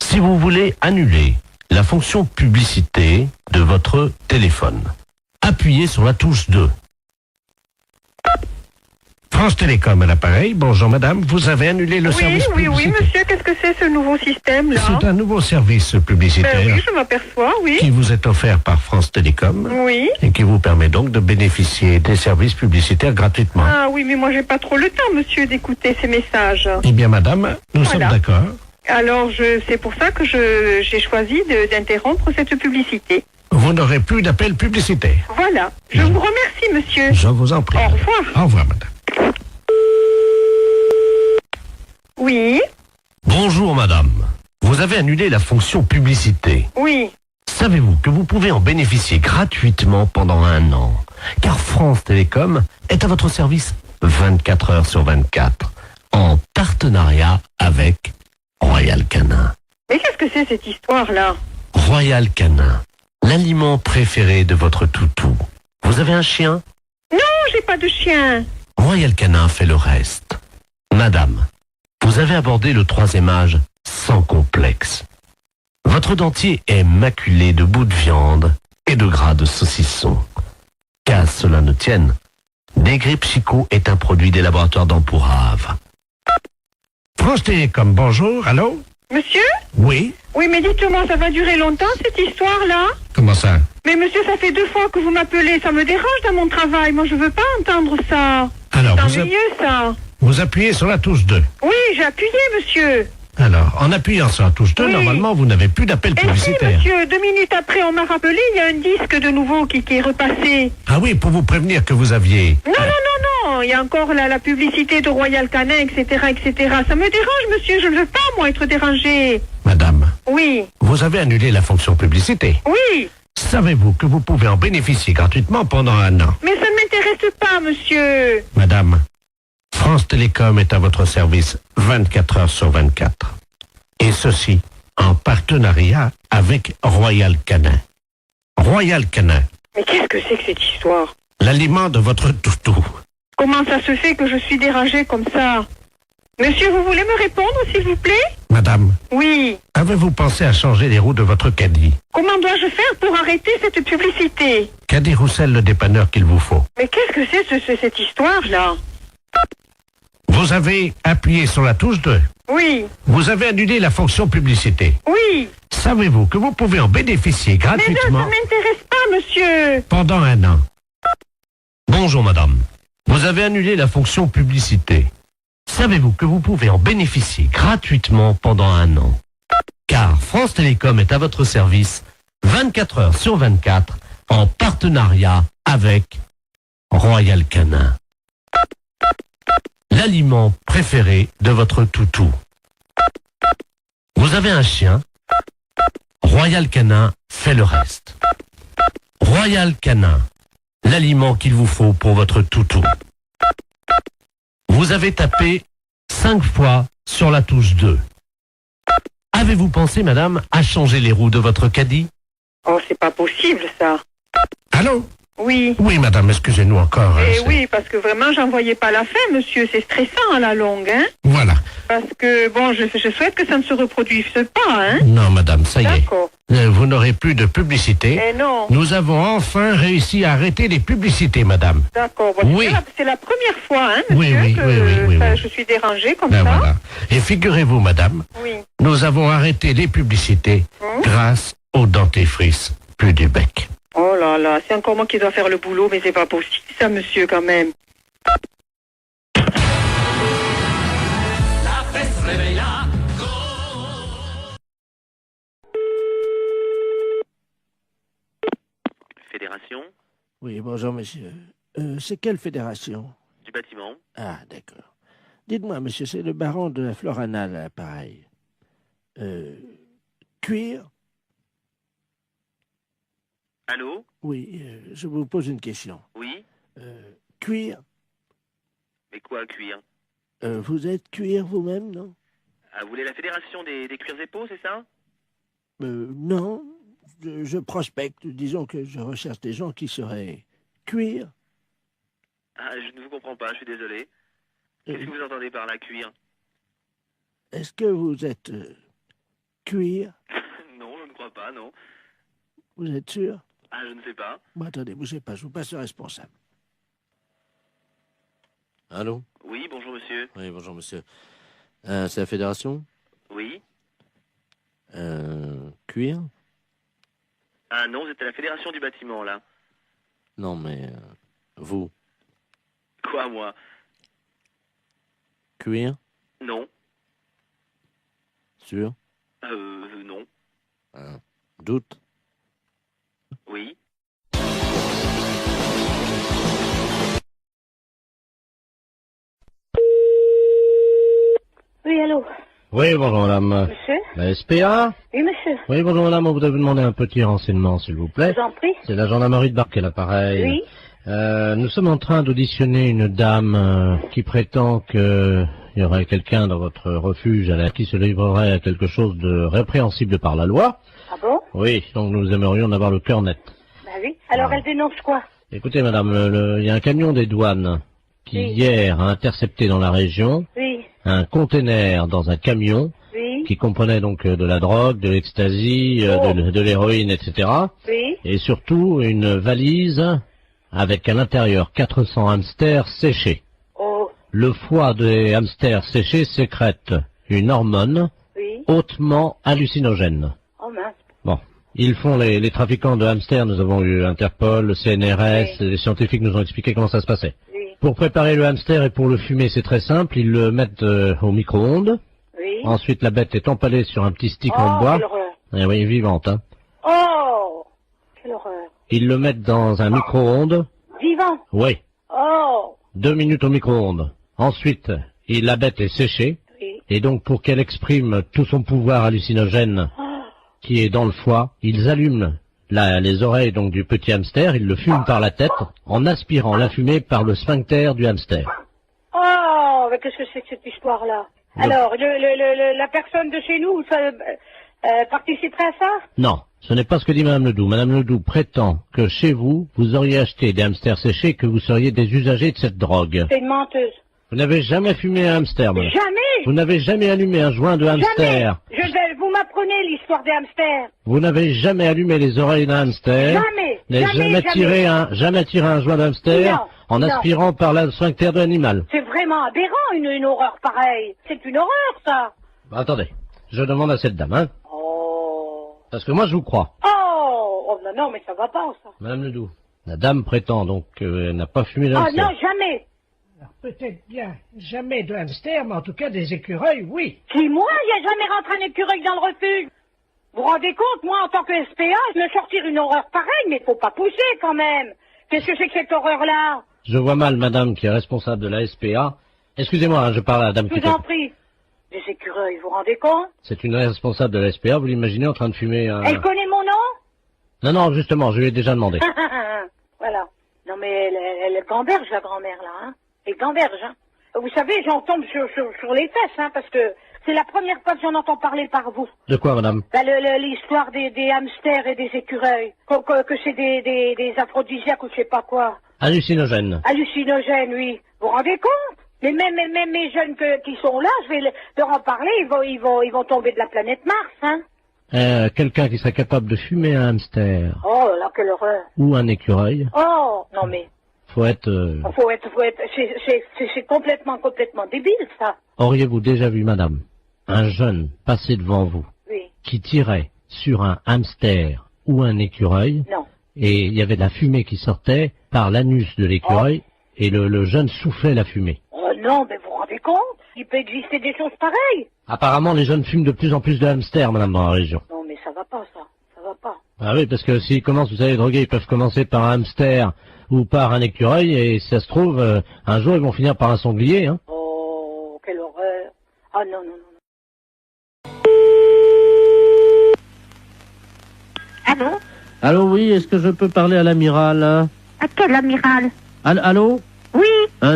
Si vous voulez annuler la fonction publicité de votre téléphone, appuyez sur la touche 2. France Télécom à l'appareil. Bonjour madame, vous avez annulé le service publicité. Oui, monsieur, qu'est-ce que c'est ce nouveau système-là? C'est un nouveau service publicitaire Ben oui, je m'aperçois, oui. qui vous est offert par France Télécom Oui. et qui vous permet donc de bénéficier des services publicitaires gratuitement. Ah oui, mais moi j'ai pas trop le temps, monsieur, d'écouter ces messages. Eh bien madame, nous sommes d'accord. Alors c'est pour ça que j'ai choisi d'interrompre cette publicité. Vous n'aurez plus d'appel publicitaire. Voilà. Je vous remercie, monsieur. Je vous en prie. Au revoir. Au revoir madame. Oui, Bonjour madame. Vous avez annulé la fonction publicité. oui. Savez-vous que vous pouvez en bénéficier gratuitement pendant 1 an? Car France Télécom est à votre service 24 heures sur 24, en partenariat avec Royal Canin. Mais qu'est-ce que c'est cette histoire-là? Royal Canin, l'aliment préféré de votre toutou. Vous avez un chien? Non, j'ai pas de chien. Royal Canin fait le reste. Madame, vous avez abordé le 3e âge sans complexe. Votre dentier est maculé de bouts de viande et de gras de saucisson. Qu'à cela ne tienne, Desgrippes Chicot est un produit des laboratoires d'Ampourave. France Télécom, bonjour, allô? Monsieur? Oui? Oui, mais dites-moi, ça va durer longtemps cette histoire-là? Comment ça? Mais monsieur, ça fait 2 fois que vous m'appelez, ça me dérange dans mon travail. Moi, je veux pas entendre ça. Alors, C'est ennuyeux, ça. vous appuyez sur la touche 2. Oui, j'ai appuyé, monsieur. Alors, en appuyant sur la touche 2, Oui. normalement, vous n'avez plus d'appel Et si, publicitaire. monsieur, 2 minutes après, on m'a rappelé, il y a un disque de nouveau qui est repassé. Ah oui, pour vous prévenir que vous aviez... Non, non, non, non, il y a encore la publicité de Royal Canin, etc., etc. Ça me dérange, monsieur, je ne veux pas, moi, être dérangé. Madame, Oui, vous avez annulé la fonction publicité. oui, Savez-vous que vous pouvez en bénéficier gratuitement pendant 1 an? mais ça ne m'intéresse pas, monsieur. Madame, France Télécom est à votre service 24 heures sur 24. Et ceci en partenariat avec Royal Canin. Royal Canin, Mais qu'est-ce que c'est que cette histoire? l'aliment de votre toutou. Comment ça se fait que je suis dérangée comme ça? Monsieur, vous voulez me répondre, s'il vous plaît? Madame, Oui. avez-vous pensé à changer les roues de votre caddie? Comment dois-je faire pour arrêter cette publicité? Caddie Roussel, le dépanneur qu'il vous faut. Mais qu'est-ce que c'est cette histoire-là? Vous avez appuyé sur la touche 2. Oui, Vous avez annulé la fonction publicité. oui. Savez-vous que vous pouvez en bénéficier Mais non, ça gratuitement m'intéresse pas, monsieur. pendant 1 an? Bonjour madame. Vous avez annulé la fonction publicité. Savez-vous que vous pouvez en bénéficier gratuitement pendant 1 an? Car France Télécom est à votre service 24 heures sur 24 en partenariat avec Royal Canin. L'aliment préféré de votre toutou. Vous avez un chien? Royal Canin fait le reste. Royal Canin, l'aliment qu'il vous faut pour votre toutou. Vous avez tapé 5 fois sur la touche 2. Avez-vous pensé, madame, à changer les roues de votre caddie? Oh, c'est pas possible, ça. Allô? Oui. Oui, madame, excusez-nous encore. Eh c'est- oui, parce que vraiment, j'en voyais pas la fin, monsieur. C'est stressant à la longue, hein. Voilà. Parce que, bon, je souhaite que ça ne se reproduise pas, hein. Non, madame, ça y est. D'accord. Vous n'aurez plus de publicité. Eh non. Nous avons enfin réussi à arrêter les publicités, madame. D'accord. Bon, Oui. c'est la première fois, hein, monsieur, Oui, oui, que oui, oui. je suis dérangée comme Ben ça. voilà. Et figurez-vous, madame, Oui. nous avons arrêté les publicités grâce au dentifrice plus du bec. Oh là là, c'est encore moi qui dois faire le boulot, mais c'est pas possible, ça, monsieur, quand même. Fédération Oui, bonjour, monsieur. C'est quelle fédération? du bâtiment. Ah, d'accord. Dites-moi, monsieur, c'est le baron de la Florana, là, pareil. Cuir? Allô? Oui, je vous pose une question. Oui? Cuir? Mais quoi, cuir? Vous êtes cuir vous-même, non? Ah, vous voulez la fédération des cuirs et peaux, c'est ça? Non. Je prospecte. Disons que je recherche des gens qui seraient cuir. Ah, je ne vous comprends pas, je suis désolé. Qu'est-ce que vous entendez par là, cuir? Est-ce que vous êtes cuir? Non, je ne crois pas, non. Vous êtes sûr? Ah, je ne sais pas. Bon, attendez, bougez pas, je vous passe le responsable. Allô? Oui, bonjour monsieur. Oui, bonjour monsieur. C'est la fédération? Oui? Cuir? Ah non, vous êtes à la fédération du bâtiment, là. Non, mais vous? Quoi, moi? Cuir? Non. Sûr? Non. Doute? Oui? Oui, allô? Oui, bonjour madame. Monsieur? La SPA? Oui, monsieur. Oui, bonjour madame, on voudrait vous demander un petit renseignement, s'il vous plaît. Je vous en prie. C'est la gendarmerie de Barquet, l'appareil. Oui. Nous sommes en train d'auditionner une dame qui prétend qu'il y aurait quelqu'un dans votre refuge à qui se livrerait à quelque chose de répréhensible par la loi. Ah bon? Oui, donc nous aimerions en avoir le cœur net. Ben oui. Alors, elle dénonce quoi? Écoutez madame, il y a un camion des douanes qui Oui. hier a intercepté dans la région Oui. un conteneur dans un camion Oui. qui comprenait donc de la drogue, de l'ecstasy, de l'héroïne, etc. Oui. Et surtout une valise avec à l'intérieur 400 hamsters séchés. Oh. Le foie des hamsters séchés sécrète une hormone Oui. hautement hallucinogène. Oh mince. Bon, ils font les trafiquants de hamsters, nous avons eu Interpol, le CNRS, les scientifiques nous ont expliqué comment ça se passait. Oui. Pour préparer le hamster et pour le fumer, c'est très simple, ils le mettent au micro-ondes. Oui. Ensuite, la bête est empalée sur un petit stick Oh, en bois. quelle horreur. Eh oui, vivante, hein. Oh. Quelle horreur. Ils le mettent dans un micro-ondes. Vivant. Oui, Oh. 2 minutes au micro-ondes. Ensuite, la bête est séchée. Oui. Et donc, pour qu'elle exprime tout son pouvoir hallucinogène qui est dans le foie, ils allument les oreilles donc du petit hamster, ils le fument par la tête en aspirant la fumée par le sphincter du hamster. Oh. Mais qu'est-ce que c'est que cette histoire-là? Alors, la personne de chez nous, ça, participerait à ça? Non, ce n'est pas ce que dit Madame Ledoux. Madame Ledoux prétend que chez vous, vous auriez acheté des hamsters séchés et que vous seriez des usagers de cette drogue. C'est une menteuse. Vous n'avez jamais fumé un hamster, madame. Jamais. Vous n'avez jamais allumé un joint de hamster. Jamais. Vous m'apprenez l'histoire des hamsters. Vous n'avez jamais allumé les oreilles d'un hamster. Jamais. N'avez jamais tiré un joint de hamster Non, en non. aspirant par le sphincter de l'animal. C'est vraiment aberrant, une horreur pareille. C'est une horreur, ça. Attendez, je demande à cette dame, hein. Oh. Parce que moi je vous crois. Oh, non, mais ça va pas, ça. Madame Ledoux, la dame prétend donc qu'elle n'a pas fumé de Ah hamster. non, jamais. Peut-être bien jamais de hamster, mais en tout cas des écureuils, oui. Qui, moi, il n'y a jamais rentré un écureuil dans le refuge. Vous vous rendez compte, moi, en tant que SPA, je me sortir une horreur pareille, mais faut pas pousser, quand même. Qu'est-ce que c'est que cette horreur-là? Je vois mal madame qui est responsable de la SPA. Excusez-moi, hein, je parle à la dame Je qui vous en prie. Des écureuils, vous vous rendez compte? C'est une responsable de la SPA, vous l'imaginez en train de fumer un... Elle connaît mon nom? Non, justement, je lui ai déjà demandé. Voilà. Non, mais elle gamberge, la grand-mère, là, hein. Elle gamberge, hein. Vous savez, j'en tombe sur les fesses, hein, parce que C'est la première fois que j'en entends parler par vous. De quoi, madame? Ben, l'histoire des hamsters et des écureuils. Que c'est des aphrodisiaques ou je sais pas quoi. Hallucinogène. Hallucinogènes, oui. Vous vous rendez compte? Mais même mes jeunes qui sont là, je vais leur en parler, ils vont tomber de la planète Mars, hein. Quelqu'un qui serait capable de fumer un hamster. Oh là, quelle horreur. Ou un écureuil. Oh, non mais... Faut être... C'est complètement débile, ça. Auriez-vous déjà vu, madame, un jeune passer devant vous, oui, qui tirait sur un hamster ou un écureuil? Non. Et il y avait de la fumée qui sortait par l'anus de l'écureuil, et le jeune soufflait la fumée. Oh non, mais vous vous rendez compte? Il peut exister des choses pareilles. Apparemment, les jeunes fument de plus en plus de hamsters, madame, dans la région. Non, mais ça va pas, ça. Ça va pas. Ah oui, parce que s'ils commencent, vous savez, droguer, ils peuvent commencer par un hamster ou par un écureuil, et si ça se trouve, un jour, ils vont finir par un sanglier, hein. Oh, quelle horreur. Ah non, non, non. Allô? Allô, oui, est-ce que je peux parler à l'amiral? À quel amiral? Allô? Oui.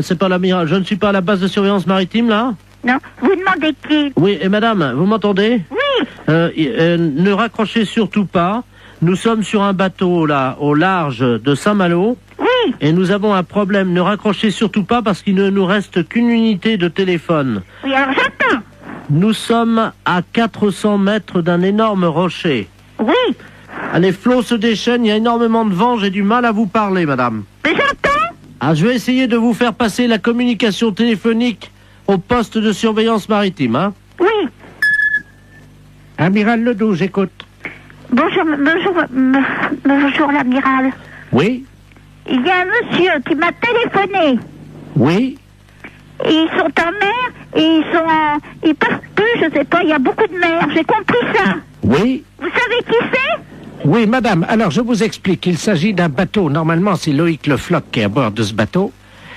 C'est pas l'amiral, je ne suis pas à la base de surveillance maritime, là? Non, vous demandez qui? Oui, et madame, vous m'entendez? Oui. Ne raccrochez surtout pas. Nous sommes sur un bateau, là, au large de Saint-Malo. Oui. Et nous avons un problème. Ne raccrochez surtout pas parce qu'il ne nous reste qu'une unité de téléphone. Oui, alors j'attends. Nous sommes à 400 mètres d'un énorme rocher. Oui. Les flots se déchaînent, il y a énormément de vent, j'ai du mal à vous parler, madame. Mais j'attends. Ah, je vais essayer de vous faire passer la communication téléphonique au poste de surveillance maritime, hein? Oui. Amiral Ledoux, j'écoute. Bonjour l'amiral. Oui? Il y a un monsieur qui m'a téléphoné. Oui? Et ils sont en mer, et ils partent plus, je sais pas, il y a beaucoup de mer, j'ai compris ça. Oui? Vous savez qui c'est? Oui, madame, alors je vous explique. Il s'agit d'un bateau. Normalement, c'est Loïc Le Floch qui est à bord de ce bateau.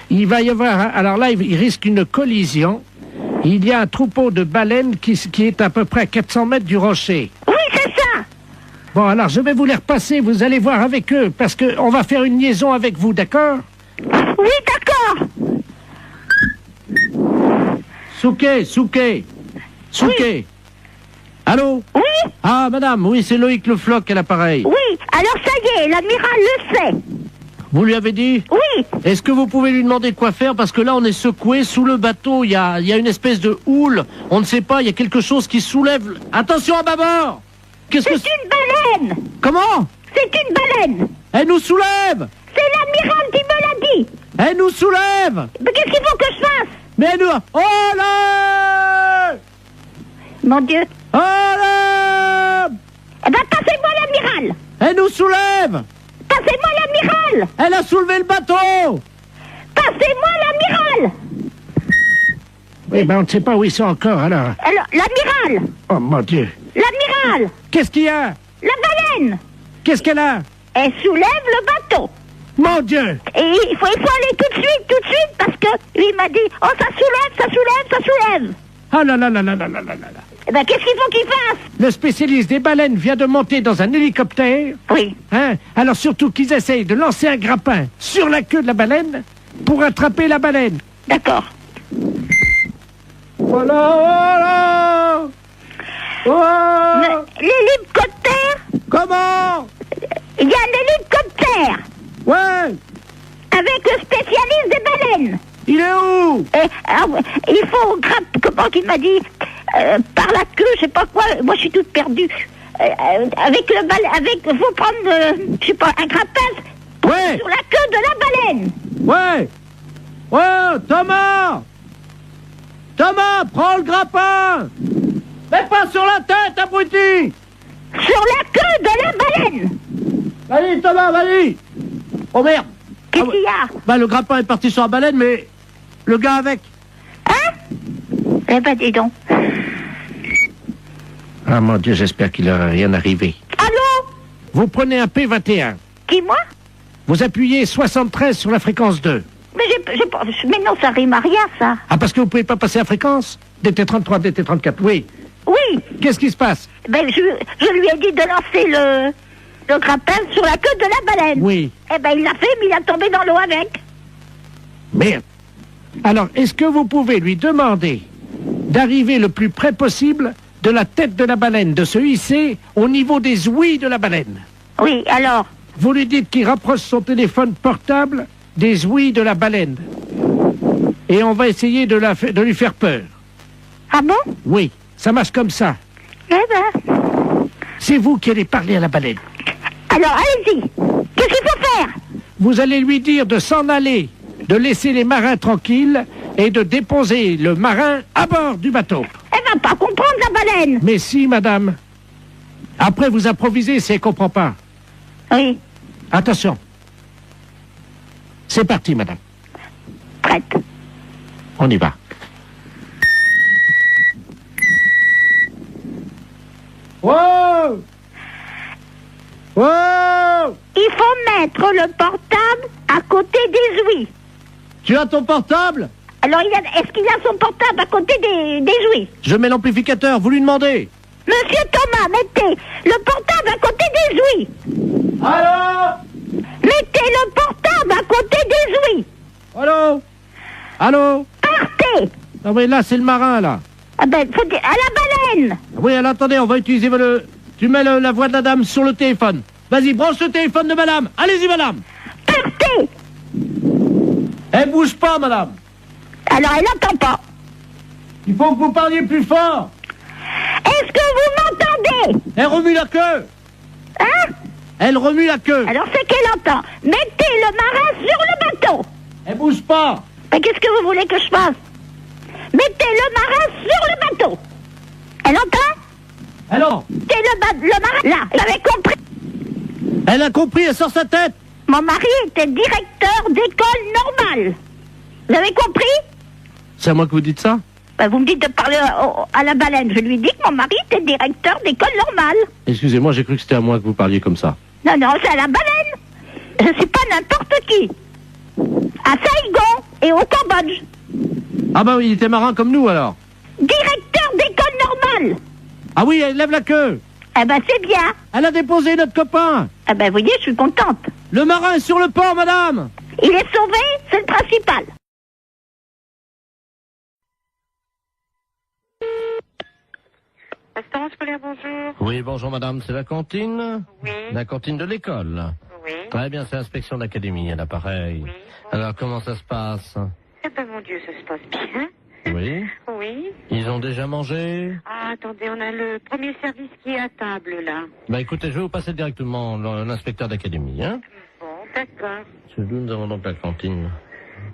Il va y avoir... Alors là, il risque une collision. Il y a un troupeau de baleines qui est à peu près à 400 mètres du rocher. Oui, c'est ça. Bon, alors je vais vous les repasser. Vous allez voir avec eux, parce qu'on va faire une liaison avec vous, d'accord? Oui, d'accord. Souquet. Oui. Allô? Oui. Ah, madame, oui, c'est Loïc Le Floch à l'appareil. Oui, alors ça y est, l'amiral le sait. Vous lui avez dit? Oui. Est-ce que vous pouvez lui demander quoi faire? Parce que là, on est secoué sous le bateau. Il y a une espèce de houle. On ne sait pas, il y a quelque chose qui soulève... Attention à bâbord! C'est une baleine. Comment? C'est une baleine. Elle nous soulève! C'est l'amiral qui me l'a dit. Elle nous soulève! Mais qu'est-ce qu'il faut que je fasse? Mais elle nous... Oh là! Mon Dieu. Oh là! Eh ben, passez-moi l'amiral. Elle nous soulève! Passez-moi l'amiral. Elle a soulevé le bateau! Passez-moi l'amiral. Oui, ben on ne sait pas où ils sont encore, alors. Alors, l'amiral. Oh, mon Dieu. L'amiral. Qu'est-ce qu'il y a? La baleine. Qu'est-ce qu'elle a? Elle soulève le bateau. Mon Dieu! Et il faut aller tout de suite, parce que il m'a dit, oh, ça soulève. Ah là là là là là là là là. Eh ben, qu'est-ce qu'il faut qu'il fasse? Le spécialiste des baleines vient de monter dans un hélicoptère. Oui. Hein? Alors surtout qu'ils essayent de lancer un grappin sur la queue de la baleine pour attraper la baleine. D'accord. Voilà! L'hélicoptère? Comment? Il y a un hélicoptère. Ouais! Avec le spécialiste des baleines. Il est où? Il faut grimper, comment qu'il m'a dit, par la queue, je sais pas quoi, moi je suis toute perdue. Faut prendre, je sais pas, un grappin sur la queue de la baleine. Ouais! Oh, Thomas, prends le grappin! Mais pas sur la tête, abruti! Sur la queue de la baleine! Vas-y, Thomas, vas-y! Oh merde! Qu'est-ce qu'il y a? Bah, le grappin est parti sur la baleine, mais le gars avec. Hein? Eh ben, dis donc. Ah, mon Dieu, j'espère qu'il n'aura rien arrivé. Allô? Vous prenez un P21. Qui, moi? Vous appuyez 73 sur la fréquence 2. Mais mais non, ça rime à rien, ça. Ah, parce que vous pouvez pas passer la fréquence? DT33, DT34, oui. Oui. Qu'est-ce qui se passe? Ben, je lui ai dit de lancer le grappin sur la queue de la baleine. Oui. Eh ben, il l'a fait, mais il a tombé dans l'eau avec. Merde. Alors, est-ce que vous pouvez lui demander d'arriver le plus près possible de la tête de la baleine, de se hisser au niveau des ouïes de la baleine. Oui, alors? Vous lui dites qu'il rapproche son téléphone portable des ouïes de la baleine. Et on va essayer de lui faire peur. Ah bon? Oui, ça marche comme ça. Eh ben... C'est vous qui allez parler à la baleine. Alors, allez-y. Qu'est-ce qu'il faut faire? Vous allez lui dire de s'en aller, de laisser les marins tranquilles et de déposer le marin à bord du bateau. Elle va pas comprendre, la baleine. Mais si, madame. Après, vous improvisez si elle comprend pas. Oui. Attention. C'est parti, madame. Prête. On y va. Wow! Wow! Il faut mettre le portable à côté des ouïes. Tu as ton portable? Alors, est-ce qu'il a son portable à côté des ouïes? Je mets l'amplificateur, vous lui demandez. Monsieur Thomas, mettez le portable à côté des ouïes. Allô? Mettez le portable à côté des ouïes. Allô? Allô? Partez. Non mais là, c'est le marin, là. Ah ben, faut dire, à la baleine. Oui, alors attendez, on va utiliser Tu mets la voix de la dame sur le téléphone. Vas-y, branche le téléphone de madame. Allez-y, madame. Partez. Elle bouge pas, madame. Alors, elle n'entend pas. Il faut que vous parliez plus fort. Est-ce que vous m'entendez? Elle remue la queue. Hein? Elle remue la queue. Alors, c'est qu'elle entend. Mettez le marin sur le bateau. Elle bouge pas. Mais qu'est-ce que vous voulez que je fasse? Mettez le marin sur le bateau. Elle entend? Alors? Mettez le marin là. Vous avez compris? Elle a compris, elle sort sa tête. Mon mari était directeur d'école normale. Vous avez compris? C'est à moi que vous dites ça? Ben, vous me dites de parler à la baleine. Je lui dis que mon mari était directeur d'école normale. Excusez-moi, j'ai cru que c'était à moi que vous parliez comme ça. Non, non, c'est à la baleine. Je suis pas n'importe qui. À Saigon et au Cambodge. Ah bah oui, il était marin comme nous alors. Directeur d'école normale. Ah oui, elle lève la queue. Eh ben, c'est bien. Elle a déposé notre copain. Eh ben, vous voyez, je suis contente. Le marin est sur le port, madame. Il est sauvé, c'est le principal. Restaurant scolaire, bonjour. Oui, bonjour madame, c'est la cantine? Oui. La cantine de l'école? Oui. Très bien, c'est l'inspection d'académie, à l'appareil. Oui. Alors, comment ça se passe? Eh ben, mon Dieu, ça se passe bien. Oui. Oui. Ils ont déjà mangé? Ah, attendez, on a le premier service qui est à table, là. Bah écoutez, je vais vous passer directement l'inspecteur d'académie, hein? Bon, d'accord. C'est d'où nous avons donc la cantine.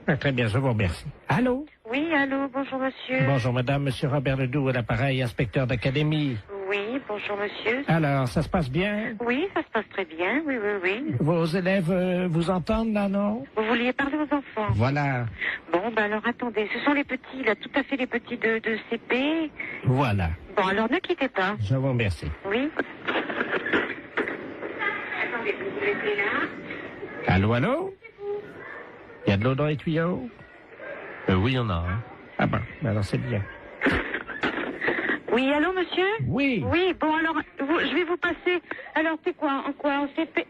Ah, très bien, je vous remercie. Allô? Oui, allô, bonjour, monsieur. Bonjour madame, monsieur Robert Ledoux à l'appareil, inspecteur d'académie. Oui, bonjour, monsieur. Alors, ça se passe bien? Oui, ça se passe très bien, oui, oui, oui. Vos élèves vous entendent là, non? Vous vouliez parler aux enfants? Voilà, Bon, ben alors, attendez, ce sont les petits, là, tout à fait les petits de CP. voilà. Bon, alors, ne quittez pas. Je vous remercie. Oui. Attendez, vous vous laissez là. Allô, allô? Il y a de l'eau dans les tuyaux? Oui, il y en a, hein. Ah ben, alors c'est bien. Oui, allô, monsieur? Oui. Oui, bon, alors, je vais vous passer... Alors, c'est quoi? En quoi? En CP?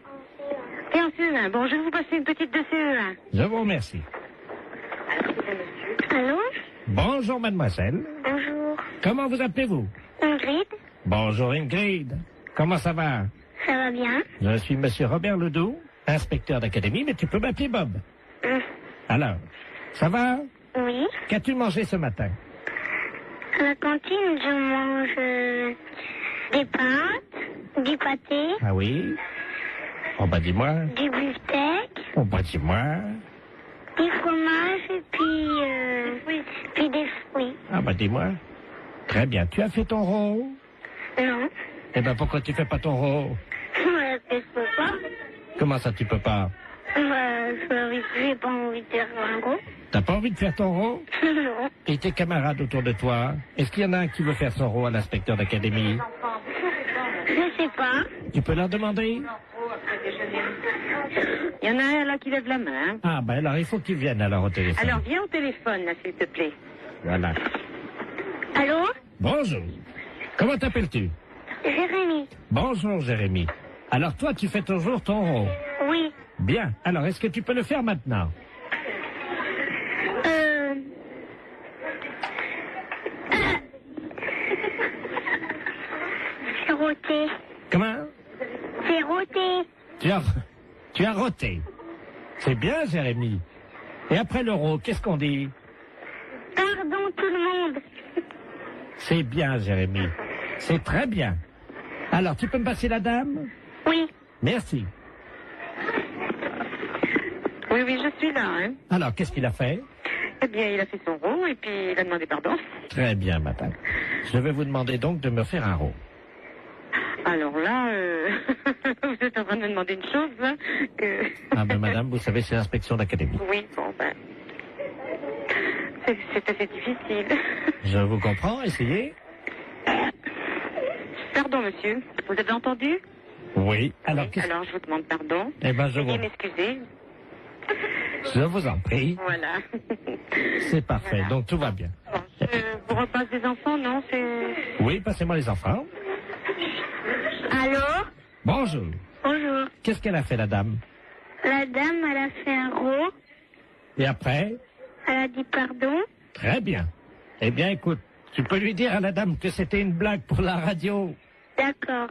Et en CE1. Bon, je vais vous passer une petite de CE1. Je vous remercie. Allô? Bonjour mademoiselle. Bonjour. Comment vous appelez-vous? Ingrid? Bonjour Ingrid. Comment ça va? Ça va bien? Je suis monsieur Robert Ledoux, inspecteur d'académie, mais tu peux m'appeler Bob. Alors, ça va? Oui. Qu'as-tu mangé ce matin? À la cantine, je mange des pâtes, du pâté, Ah oui? Oh bah dis-moi. du beefsteak, Oh bah dis-moi. du fromage et puis des fruits. Ah bah dis-moi. Très bien. Tu as fait ton rôle? Non. Eh ben pourquoi tu fais pas ton rôle? Je peux pas. Comment ça tu peux pas? J'ai pas envie de faire un gros. T'as pas envie de faire ton rôle? Non. Et tes camarades autour de toi? Est-ce qu'il y en a un qui veut faire son rôle à l'inspecteur d'académie? Je sais pas. Tu peux leur demander? Il y en a un là qui lève la main. Ah ben alors il faut qu'ils viennent alors au téléphone. Alors viens au téléphone là, s'il te plaît. Voilà. Allô? Bonjour. Comment t'appelles-tu? Jérémy. Bonjour Jérémy. Alors toi tu fais toujours ton rôle? Oui. Bien. Alors est-ce que tu peux le faire maintenant? roté. Comment? C'est roté. Tu as roté. C'est bien, Jérémy. Et après l'euro, qu'est-ce qu'on dit? Pardon tout le monde. C'est bien, Jérémy. C'est très bien. Alors, tu peux me passer la dame? Oui. Merci. Oui, je suis là. Hein. Alors, qu'est-ce qu'il a fait? Eh bien, il a fait son rond et puis il a demandé pardon. Très bien, madame. Je vais vous demander donc de me faire un rond. Alors là, vous êtes en train de me demander une chose, hein, que... Ah ben, madame, vous savez, c'est l'inspection d'académie. Oui, bon, ben... C'est assez difficile. Je vous comprends, essayez. Pardon, monsieur. Vous avez entendu? Oui. Alors, alors je vous demande pardon. Eh ben, Veuillez m'excuser. Je vous en prie. Voilà. C'est parfait, donc tout va bien. Bon, je vous repasse des enfants, non? Oui, passez-moi les enfants. Allô? Bonjour. Bonjour. Qu'est-ce qu'elle a fait, la dame? La dame, elle a fait un rond. Et après? Elle a dit pardon. Très bien. Eh bien, écoute, tu peux lui dire à la dame que c'était une blague pour la radio. D'accord.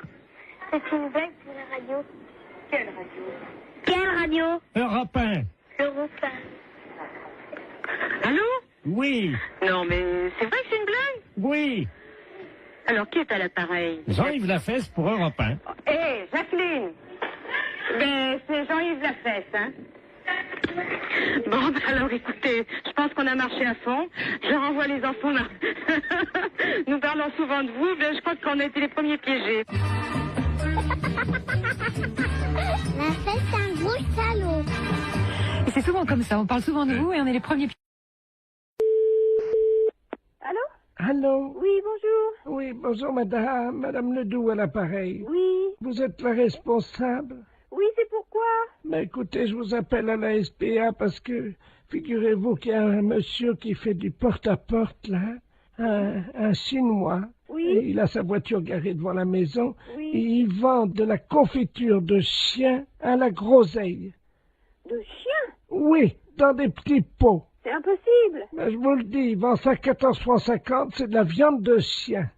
C'est une blague pour la radio. Quelle radio? Quelle radio? Europe 1. Europe 1. Allô? Oui. Non, mais c'est vrai que c'est une blague? Oui. Alors, qui est à l'appareil? Jean-Yves Lafesse pour Europe 1. Hé, Jacqueline! Ben, c'est Jean-Yves Lafesse, hein? Bon, ben alors, écoutez, je pense qu'on a marché à fond. Je renvoie les enfants là. Nous parlons souvent de vous, ben je crois qu'on a été les premiers piégés. Lafesse, c'est un gros salaud. Et c'est souvent comme ça, on parle souvent de vous et on est les premiers piégés. Allô? Allô? Oui, bonjour. Oui, bonjour, madame Ledoux à l'appareil. Oui. Vous êtes la responsable? Oui, c'est pourquoi? Mais écoutez, je vous appelle à la SPA parce que, figurez-vous qu'il y a un monsieur qui fait du porte-à-porte, là, un Chinois. Oui. Et il a sa voiture garée devant la maison. Oui. Et il vend de la confiture de chien à la groseille. De chien? Oui, dans des petits pots. C'est impossible. Mais je vous le dis, il vend ça 14,50 francs, c'est de la viande de chien.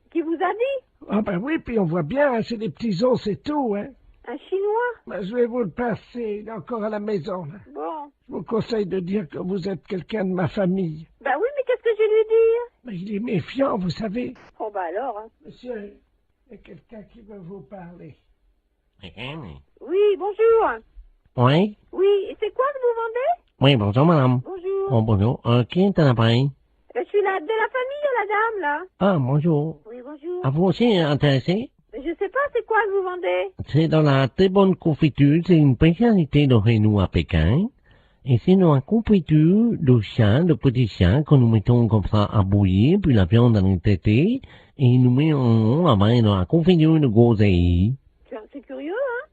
Qui vous a dit? Ah ben oui, puis on voit bien, hein, c'est des petits os, c'est tout, hein. Un Chinois? Ben, je vais vous le passer, il est encore à la maison, là. Bon. Je vous conseille de dire que vous êtes quelqu'un de ma famille. Ben oui, mais qu'est-ce que je vais lui dire? Mais il est méfiant, vous savez. Oh ben alors, hein. Monsieur, il y a quelqu'un qui veut vous parler. Oui, bonjour. Oui? Oui, et c'est quoi que vous vendez? Oui, bonjour, madame. Bonjour. Oh, bonjour. Qui est à l'appareil? Je suis là, de la famille, la dame, là. Ah, bonjour. Oui, bonjour. À vous aussi intéressé? Je sais pas, c'est quoi que vous vendez? C'est dans la très bonne confiture, c'est une spécialité de chez nous à Pékin. Et c'est dans la confiture de chien, de petits chiens, que nous mettons comme ça à bouillir, puis la viande en est traitée, et nous mettons après dans la confiture de groseille. C'est curieux, hein?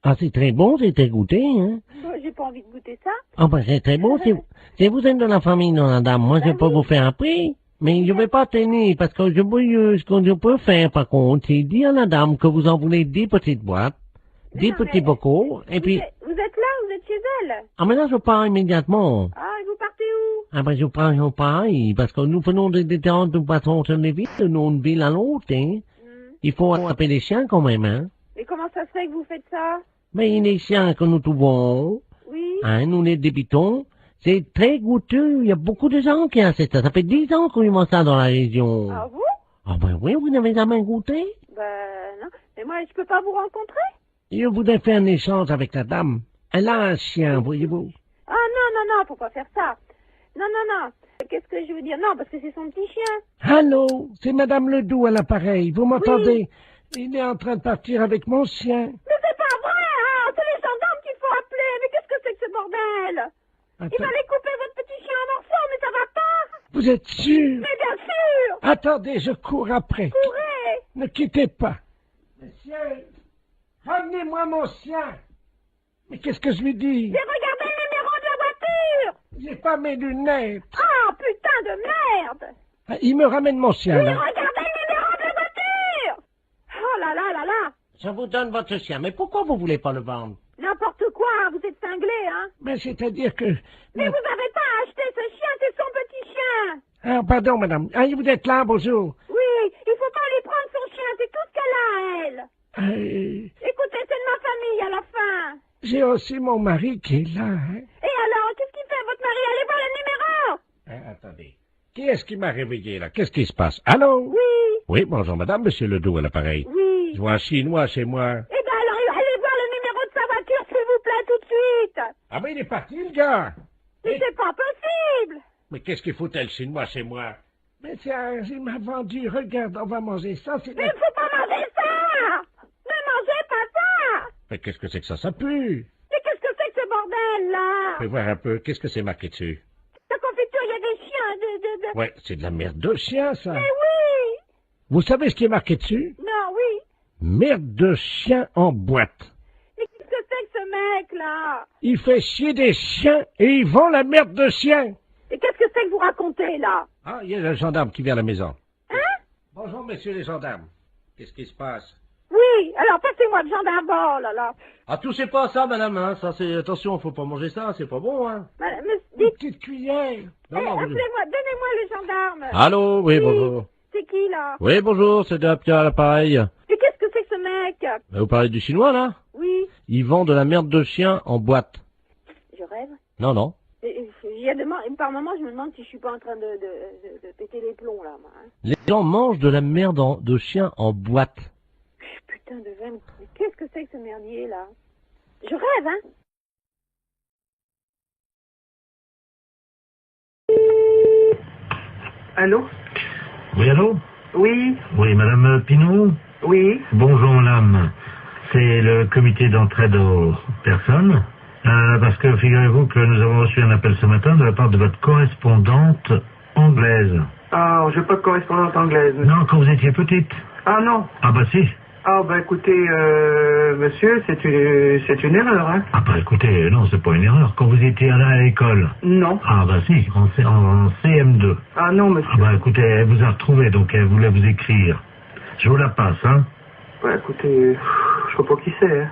Ah, c'est très bon, c'est très goûté, hein? Bon, j'ai pas envie de goûter ça. Ah, ben, c'est très bon, si vous êtes de la famille de la dame, moi, je peux vous faire un prix. Mais je vais pas tenir, parce que ce que je peux faire, par contre, c'est dire à la dame que vous en voulez 10 petites boîtes, 10 petits bocaux, et puis... Vous êtes là, vous êtes chez elle? Ah, mais là, je pars immédiatement. Ah, et vous partez où? Ah, ben, je pars pareil, parce que nous faisons des différentes façons sur les villes, de une ville à l'autre, hein. Il faut attraper les chiens, quand même, hein. Mais comment ça se fait que vous faites ça? Mais les chiens que nous trouvons, oui. Hein, nous les débitons, c'est très goûteux. Il y a beaucoup de gens qui achètent ça. Ça fait 10 ans qu'on y mange ça dans la région. Ah vous? Ah ben oui, vous n'avez jamais goûté? Ben non. Mais moi, je peux pas vous rencontrer? Je voudrais faire un échange avec la dame. Elle a un chien, voyez-vous. Ah non, faut pas faire ça. Non. Qu'est-ce que je veux dire? Non, parce que c'est son petit chien. Allô, c'est Madame Ledoux à l'appareil. Vous m'entendez? Oui. Il est en train de partir avec mon chien. Mais c'est pas vrai, hein! C'est les gendarmes qu'il faut appeler. Mais qu'est-ce que c'est que ce bordel? Il va aller couper votre petit chien en morceaux, mais ça va pas! Vous êtes sûr? Mais bien sûr! Attendez, je cours après. Courez! Ne quittez pas. Monsieur, ramenez-moi mon chien. Mais qu'est-ce que je lui dis? J'ai regardé le numéro de la voiture! J'ai pas mes lunettes. Ah, putain de merde! Ah, il me ramène mon chien, Oui, là. regardez le numéro de la voiture! Oh là là là là! Je vous donne votre chien, mais pourquoi vous voulez pas le vendre? N'importe quoi, vous êtes cinglé, hein? Mais c'est-à-dire que... Mais vous n'avez pas acheté ce chien, c'est son petit chien! Ah, pardon, madame. Ah, vous êtes là, bonjour. Oui, il faut pas aller prendre son chien, c'est tout ce qu'elle a, elle! J'ai aussi mon mari qui est là, hein. Et alors, qu'est-ce qu'il fait, votre mari? Allez voir le numéro! Attendez. Qui est-ce qui m'a réveillé, là? Qu'est-ce qui se passe? Allô? Oui. Oui, bonjour, madame, monsieur Ledoux à l'appareil. Oui. Je vois un Chinois chez moi. Eh ben alors, allez voir le numéro de sa voiture, s'il vous plaît, tout de suite. Ah, mais il est parti, le gars. Mais c'est pas possible. Mais qu'est-ce qu'il foutait, le Chinois, chez moi? Mais tiens, il m'a vendu, regarde, on va manger ça, c'est... Mais il faut pas manger ça. Ne mangez pas ça. Mais qu'est-ce que c'est que ça pue? Mais qu'est-ce que c'est que ce bordel, là? Fais voir un peu, qu'est-ce que c'est marqué dessus? La confiture, il y a des chiens, Ouais, c'est de la merde de chien, ça. Mais oui. Vous savez ce qui est marqué dessus? Non, oui. Merde de chien en boîte. Mais qu'est-ce que c'est que ce mec-là? Il fait chier des chiens et il vend la merde de chien. Et qu'est-ce que c'est que vous racontez, là? Ah, il y a le gendarme qui vient à la maison. Hein? Bonjour, messieurs les gendarmes. Qu'est-ce qui se passe? Oui, alors passez-moi le gendarme, oh là là. Ah, touchez pas à ça, madame, hein. Ça, c'est... Attention, faut pas manger ça, c'est pas bon, hein. Mais Une dites... petite cuillère. Non, non, appelez-moi, donnez-moi le gendarme. Allô, oui, bonjour. C'est qui, là? Oui, bonjour, c'est Dapia à l'appareil. Et qu'est-ce que c'est que ce mec? Vous parlez du chinois, là? Oui. Il vend de la merde de chien en boîte. Je rêve. Non, non. Il y a par moment, je me demande si je suis pas en train de péter les plombs, là, moi. Hein. Les gens mangent de la merde de chien en boîte. Putain de veine. Mais qu'est-ce que c'est que ce merdier, là? Je rêve, hein? Allô? Oui, allô? Oui, Oui, madame Pinot? oui. Bonjour, madame. C'est le comité d'entraide aux personnes. Parce que figurez-vous que nous avons reçu un appel ce matin de la part de votre correspondante anglaise. Ah, j'ai pas de correspondante anglaise. Non, quand vous étiez petite. Ah non. Ah bah si. Ah bah écoutez, monsieur, c'est une erreur, hein. Ah bah écoutez, non, c'est pas une erreur. Quand vous étiez là à l'école. Non. Ah bah si, en CM2. Ah non, monsieur. Ah bah écoutez, elle vous a retrouvé, donc elle voulait vous écrire. Je vous la passe, hein. Bah écoutez, je sais pas qui c'est, hein.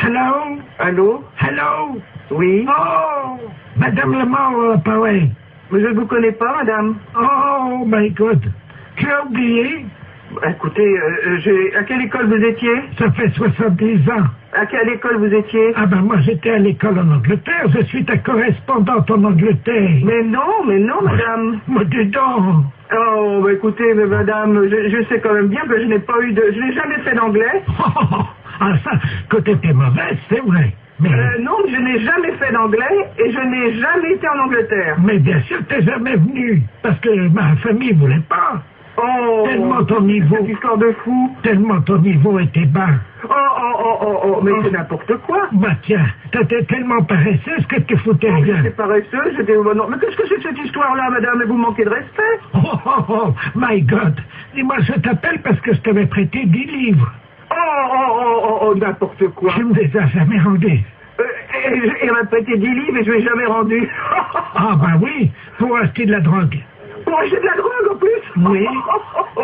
Hello? Allô? Hello? Oui? Oh! Madame Lamar, pareil. Mais je ne vous connais pas, madame. Oh, my God. Tu as oublié? Bah, écoutez, à quelle école vous étiez? Ça fait 70 ans. À quelle école vous étiez? Ah ben moi j'étais à l'école en Angleterre, je suis ta correspondante en Angleterre. Mais non, madame. Moi dis donc. Oh, bah écoutez, mais madame, je sais quand même bien que je n'ai jamais fait d'anglais. Ah ça, côté t'es mauvaise, c'est vrai. Mais... non, je n'ai jamais fait d'anglais et je n'ai jamais été en Angleterre. Mais bien sûr t'es jamais venu, parce que ma famille voulait pas. Oh, tellement ton niveau... Cette histoire de fou. Tellement ton niveau était bas. Mais c'est n'importe quoi. Bah tiens, t'étais tellement paresseuse que tu foutais rien. J'étais paresseuse, non, mais qu'est-ce que c'est que cette histoire-là, madame? Et vous manquez de respect. Oh, my God. Dis-moi, je t'appelle parce que je t'avais prêté 10 livres. N'importe quoi. Tu me les as jamais rendus. Il m'a prêté 10 livres et je ne l'ai jamais rendu. Ah bah oui, pour acheter de la drogue. Pour acheter de la drogue en plus? Oui.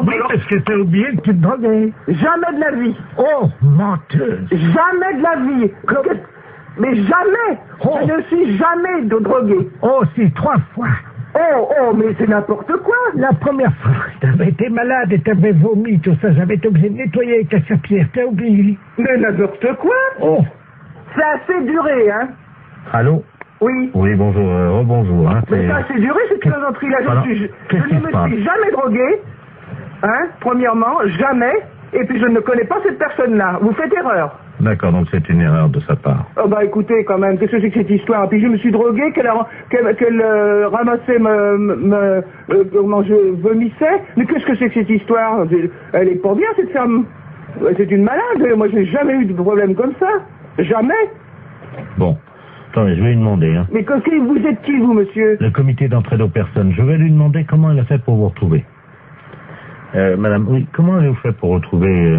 Oui, parce que t'as oublié que tu te droguais. Jamais de la vie. Oh, menteuse. Jamais de la vie. Mais jamais. Oh. Je ne suis jamais drogué. Oh, si, 3 fois. Mais c'est n'importe quoi. La première fois, t'avais été malade et t'avais vomi, tout ça. J'avais été obligé de nettoyer avec la serpillière. T'as oublié? Mais n'importe quoi. Oh. C'est assez duré, hein. Allô? Oui. Oui, bonjour, rebonjour. Hein, mais ça, c'est duré, cette plaisanterie-là. Je ne me suis jamais drogué, hein, premièrement, jamais, et puis je ne connais pas cette personne-là. Vous faites erreur. D'accord, donc c'est une erreur de sa part. Oh bah écoutez, quand même, qu'est-ce que c'est que cette histoire? Puis je me suis drogué, qu'elle ramassait comment je vomissais. Mais qu'est-ce que c'est que cette histoire? Elle est pas bien, cette femme. C'est une malade. Moi, j'ai jamais eu de problème comme ça. Jamais. Bon. Attendez, je vais lui demander. Hein. Mais vous êtes qui, vous, monsieur? Le comité d'entraide aux personnes. Je vais lui demander comment elle a fait pour vous retrouver. Madame, oui, comment avez-vous fait pour retrouver...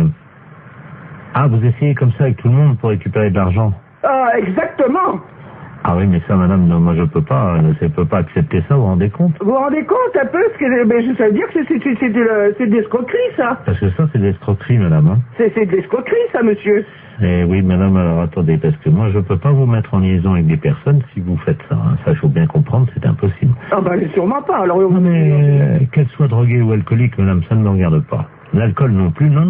Ah, vous essayez comme ça avec tout le monde pour récupérer de l'argent? Ah, exactement. Ah oui, mais ça, madame, non, moi je peux pas accepter ça, vous vous rendez compte? Vous vous rendez compte un peu? Ça veut dire que c'est de l'escroquerie, ça. Parce que ça, c'est de l'escroquerie, madame. Hein. C'est de l'escroquerie, ça, monsieur. Eh oui, madame, alors attendez, parce que moi, je peux pas vous mettre en liaison avec des personnes si vous faites ça. Hein. Ça, il faut bien comprendre, c'est impossible. Ah bah, sûrement pas. Alors, non, mais qu'elle soit droguée ou alcoolique, madame, ça ne me regarde pas. L'alcool non plus, non.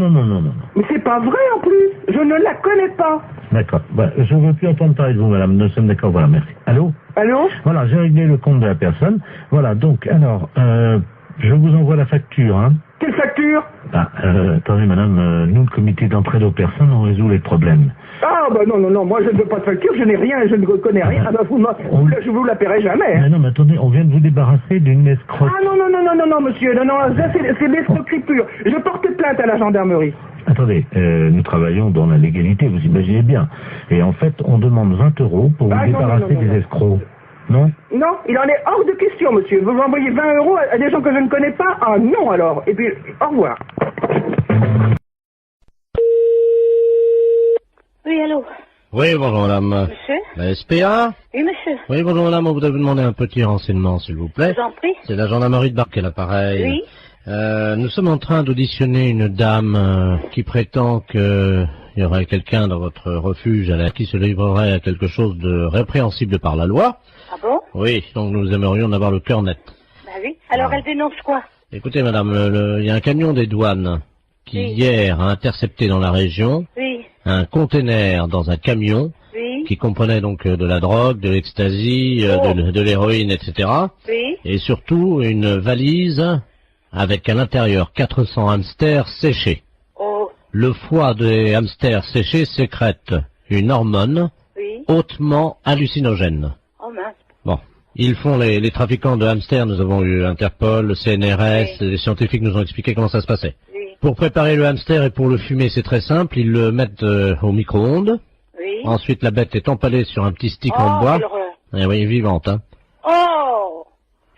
Mais c'est pas vrai, en plus. Je ne la connais pas. D'accord. Bah, je ne veux plus entendre parler de vous, madame. Nous sommes d'accord. Voilà, merci. Allô? Allô? Voilà, j'ai réglé le compte de la personne. Voilà, donc, alors, je vous envoie la facture, hein. Quelle facture? Attendez, madame, nous, le comité d'entraide aux personnes, on résout les problèmes. Ah, bah non, moi je ne veux pas de facture, je n'ai rien, je ne connais rien. Ah, bah, je vous la paierai jamais. Hein. Mais non, mais attendez, on vient de vous débarrasser d'une escroque. Ah non, monsieur, non, ça c'est l'escroquerie pure. Je porte plainte à la gendarmerie. Attendez, nous travaillons dans la légalité, vous imaginez bien. Et en fait, on demande 20 € pour vous débarrasser des escrocs. Non? Non, il en est hors de question, monsieur. Vous envoyez 20 € à des gens que je ne connais pas? Ah non, alors. Et puis, au revoir. Oui, allô? Oui, bonjour madame. Monsieur? La SPA? Oui, monsieur. Oui, bonjour madame, on voudrait vous demander un petit renseignement, s'il vous plaît. Je vous en prie. C'est la gendarmerie de Barquet, l'appareil. Oui. Nous sommes en train d'auditionner une dame qui prétend qu'il y aurait quelqu'un dans votre refuge qui se livrerait à quelque chose de répréhensible par la loi. Ah bon? Oui, donc nous aimerions en avoir le cœur net. Bah oui. Alors elle dénonce quoi? Écoutez madame, il y a un camion des douanes qui hier a intercepté dans la région un conteneur dans un camion qui comprenait donc de la drogue, de l'ecstasy, de l'héroïne, etc. Et surtout une valise avec à l'intérieur 400 hamsters séchés. Le foie des hamsters séchés sécrète une hormone hautement hallucinogène. Oh mince. Bon, ils font les trafiquants de hamsters, nous avons eu Interpol, le CNRS, les scientifiques nous ont expliqué comment ça se passait. Pour préparer le hamster et pour le fumer, c'est très simple, ils le mettent au micro-ondes. Ensuite, la bête est empalée sur un petit stick en bois. Eh oui, vivante, hein. Oh,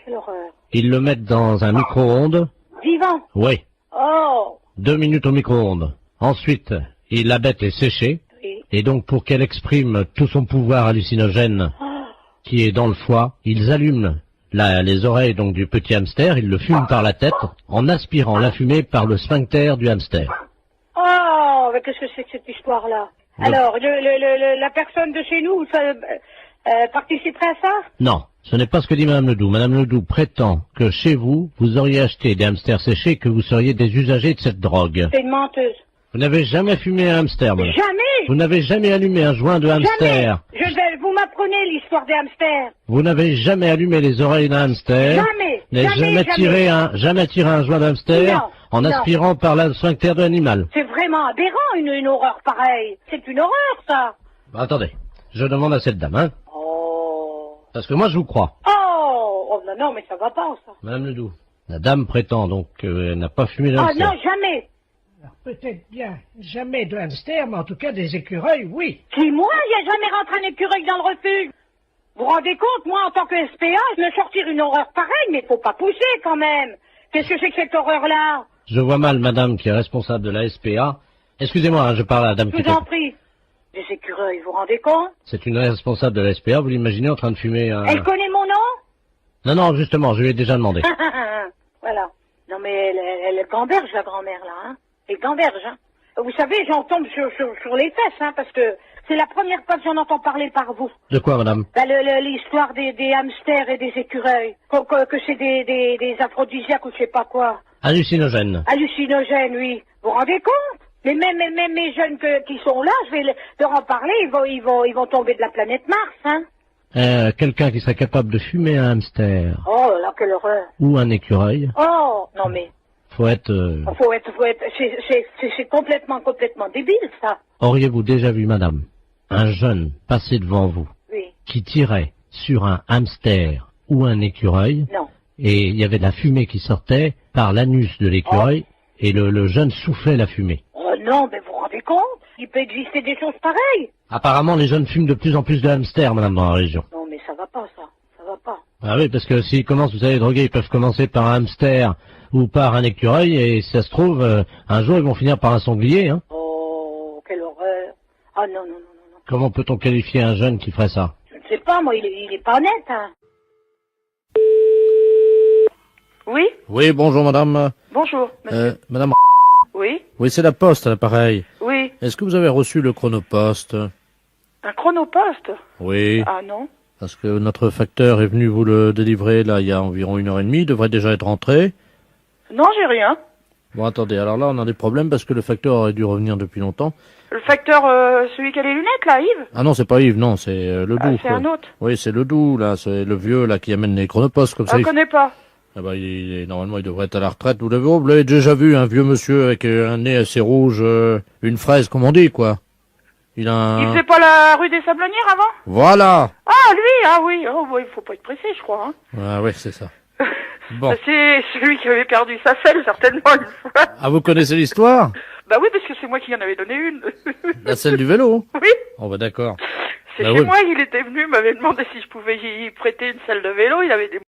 quelle horreur. Ils le mettent dans un micro-ondes. Vivant? Oui. Oh. 2 minutes au micro-ondes. Ensuite, la bête est séchée. Et donc, pour qu'elle exprime tout son pouvoir hallucinogène qui est dans le foie, ils allument les oreilles donc du petit hamster, ils le fument par la tête en aspirant la fumée par le sphincter du hamster. Oh, mais qu'est-ce que c'est que cette histoire-là? Alors, la personne de chez nous participerait à ça? Non, ce n'est pas ce que dit Madame Ledoux. Madame Ledoux prétend que chez vous, vous auriez acheté des hamsters séchés, que vous seriez des usagers de cette drogue. C'est une menteuse. Vous n'avez jamais fumé un hamster, madame. Jamais. Vous n'avez jamais allumé un joint de hamster. Jamais. Vous m'apprenez l'histoire des hamsters. Vous n'avez jamais allumé les oreilles d'un hamster. Jamais. Jamais tiré un joint d'hamster en aspirant par le sphincter de l'animal. C'est vraiment aberrant, une horreur pareille. C'est une horreur, ça. Bah, attendez, je demande à cette dame, hein. Oh. Parce que moi, je vous crois. Oh, non, mais ça va pas, ça. Madame Ledoux, la dame prétend donc qu'elle n'a pas fumé d'hamster. Ah non, jamais. Alors, peut-être bien jamais de hamster, mais en tout cas des écureuils, oui. Si moi, il n'y a jamais rentré un écureuil dans le refuge. Vous vous rendez compte, moi, en tant que SPA, je me sortir une horreur pareille, mais faut pas pousser, quand même. Qu'est-ce que c'est que cette horreur-là? Je vois mal madame qui est responsable de la SPA. Excusez-moi, hein, je parle à la dame qui... Je vous en prie. Des écureuils, vous vous rendez compte? C'est une responsable de la SPA, vous l'imaginez en train de fumer un... Elle connaît mon nom? Non, justement, je lui ai déjà demandé. Voilà. Non, mais elle gamberge, la grand-mère, là, hein. Elle gamberge, hein. Vous savez, j'en tombe sur les fesses, hein, parce que c'est la première fois que j'en entends parler par vous. De quoi, madame? L'histoire des hamsters et des écureuils. Que c'est des aphrodisiaques ou je sais pas quoi. Hallucinogène. Hallucinogène, oui. Vous vous rendez compte? Mais même mes jeunes qui sont là, je vais leur en parler, ils vont tomber de la planète Mars, hein. Quelqu'un qui serait capable de fumer un hamster. Oh là, quelle horreur. Ou un écureuil. Oh, non mais... Faut être... C'est complètement débile, ça. Auriez-vous déjà vu, madame, un jeune passer devant vous qui tirait sur un hamster ou un écureuil? Non. Et il y avait de la fumée qui sortait par l'anus de l'écureuil et le jeune soufflait la fumée. Oh non, mais vous vous rendez compte? Il peut exister des choses pareilles. Apparemment, les jeunes fument de plus en plus de hamsters, madame, dans la région. Non, mais ça va pas, ça. Ça va pas. Ah oui, parce que s'ils commencent, vous savez, droguer, ils peuvent commencer par un hamster ou par un écureuil, et si ça se trouve, un jour, ils vont finir par un sanglier, hein. Oh, quelle horreur. Ah non. Comment peut-on qualifier un jeune qui ferait ça? Je ne sais pas, moi, il est pas net, hein. Oui? Oui, bonjour madame. Bonjour, monsieur. Madame... Oui? Oui, c'est la poste à l'appareil. Oui. Est-ce que vous avez reçu le chronopost? Un chronopost? Oui. Ah non. Parce que notre facteur est venu vous le délivrer, là, il y a environ 1h30, il devrait déjà être rentré. Non, j'ai rien. Bon, attendez, alors là, on a des problèmes parce que le facteur aurait dû revenir depuis longtemps. Le facteur, celui qui a les lunettes, là, Yves? Ah non, c'est pas Yves, non, c'est le Doux. C'est un autre. Oui, c'est le Doux, là, c'est le vieux, là, qui amène les chronopostes, comme ça. Je connais pas. Ah bah, normalement, il devrait être à la retraite. Vous l'avez déjà vu, un vieux monsieur avec un nez assez rouge, une fraise, comme on dit, quoi. Il faisait pas la rue des Sablonnières avant? Voilà! Ah, lui, ah oui, oh, il faut pas être pressé, je crois, hein. Ah ouais, c'est ça. Bon. C'est celui qui avait perdu sa selle, certainement, une fois. Ah, vous connaissez l'histoire? Bah oui, parce que c'est moi qui en avais donné une. La selle du vélo? Oui. Oh bah d'accord. C'est Bah chez oui. moi, il était venu, m'avait demandé si je pouvais y prêter une selle de vélo, il avait des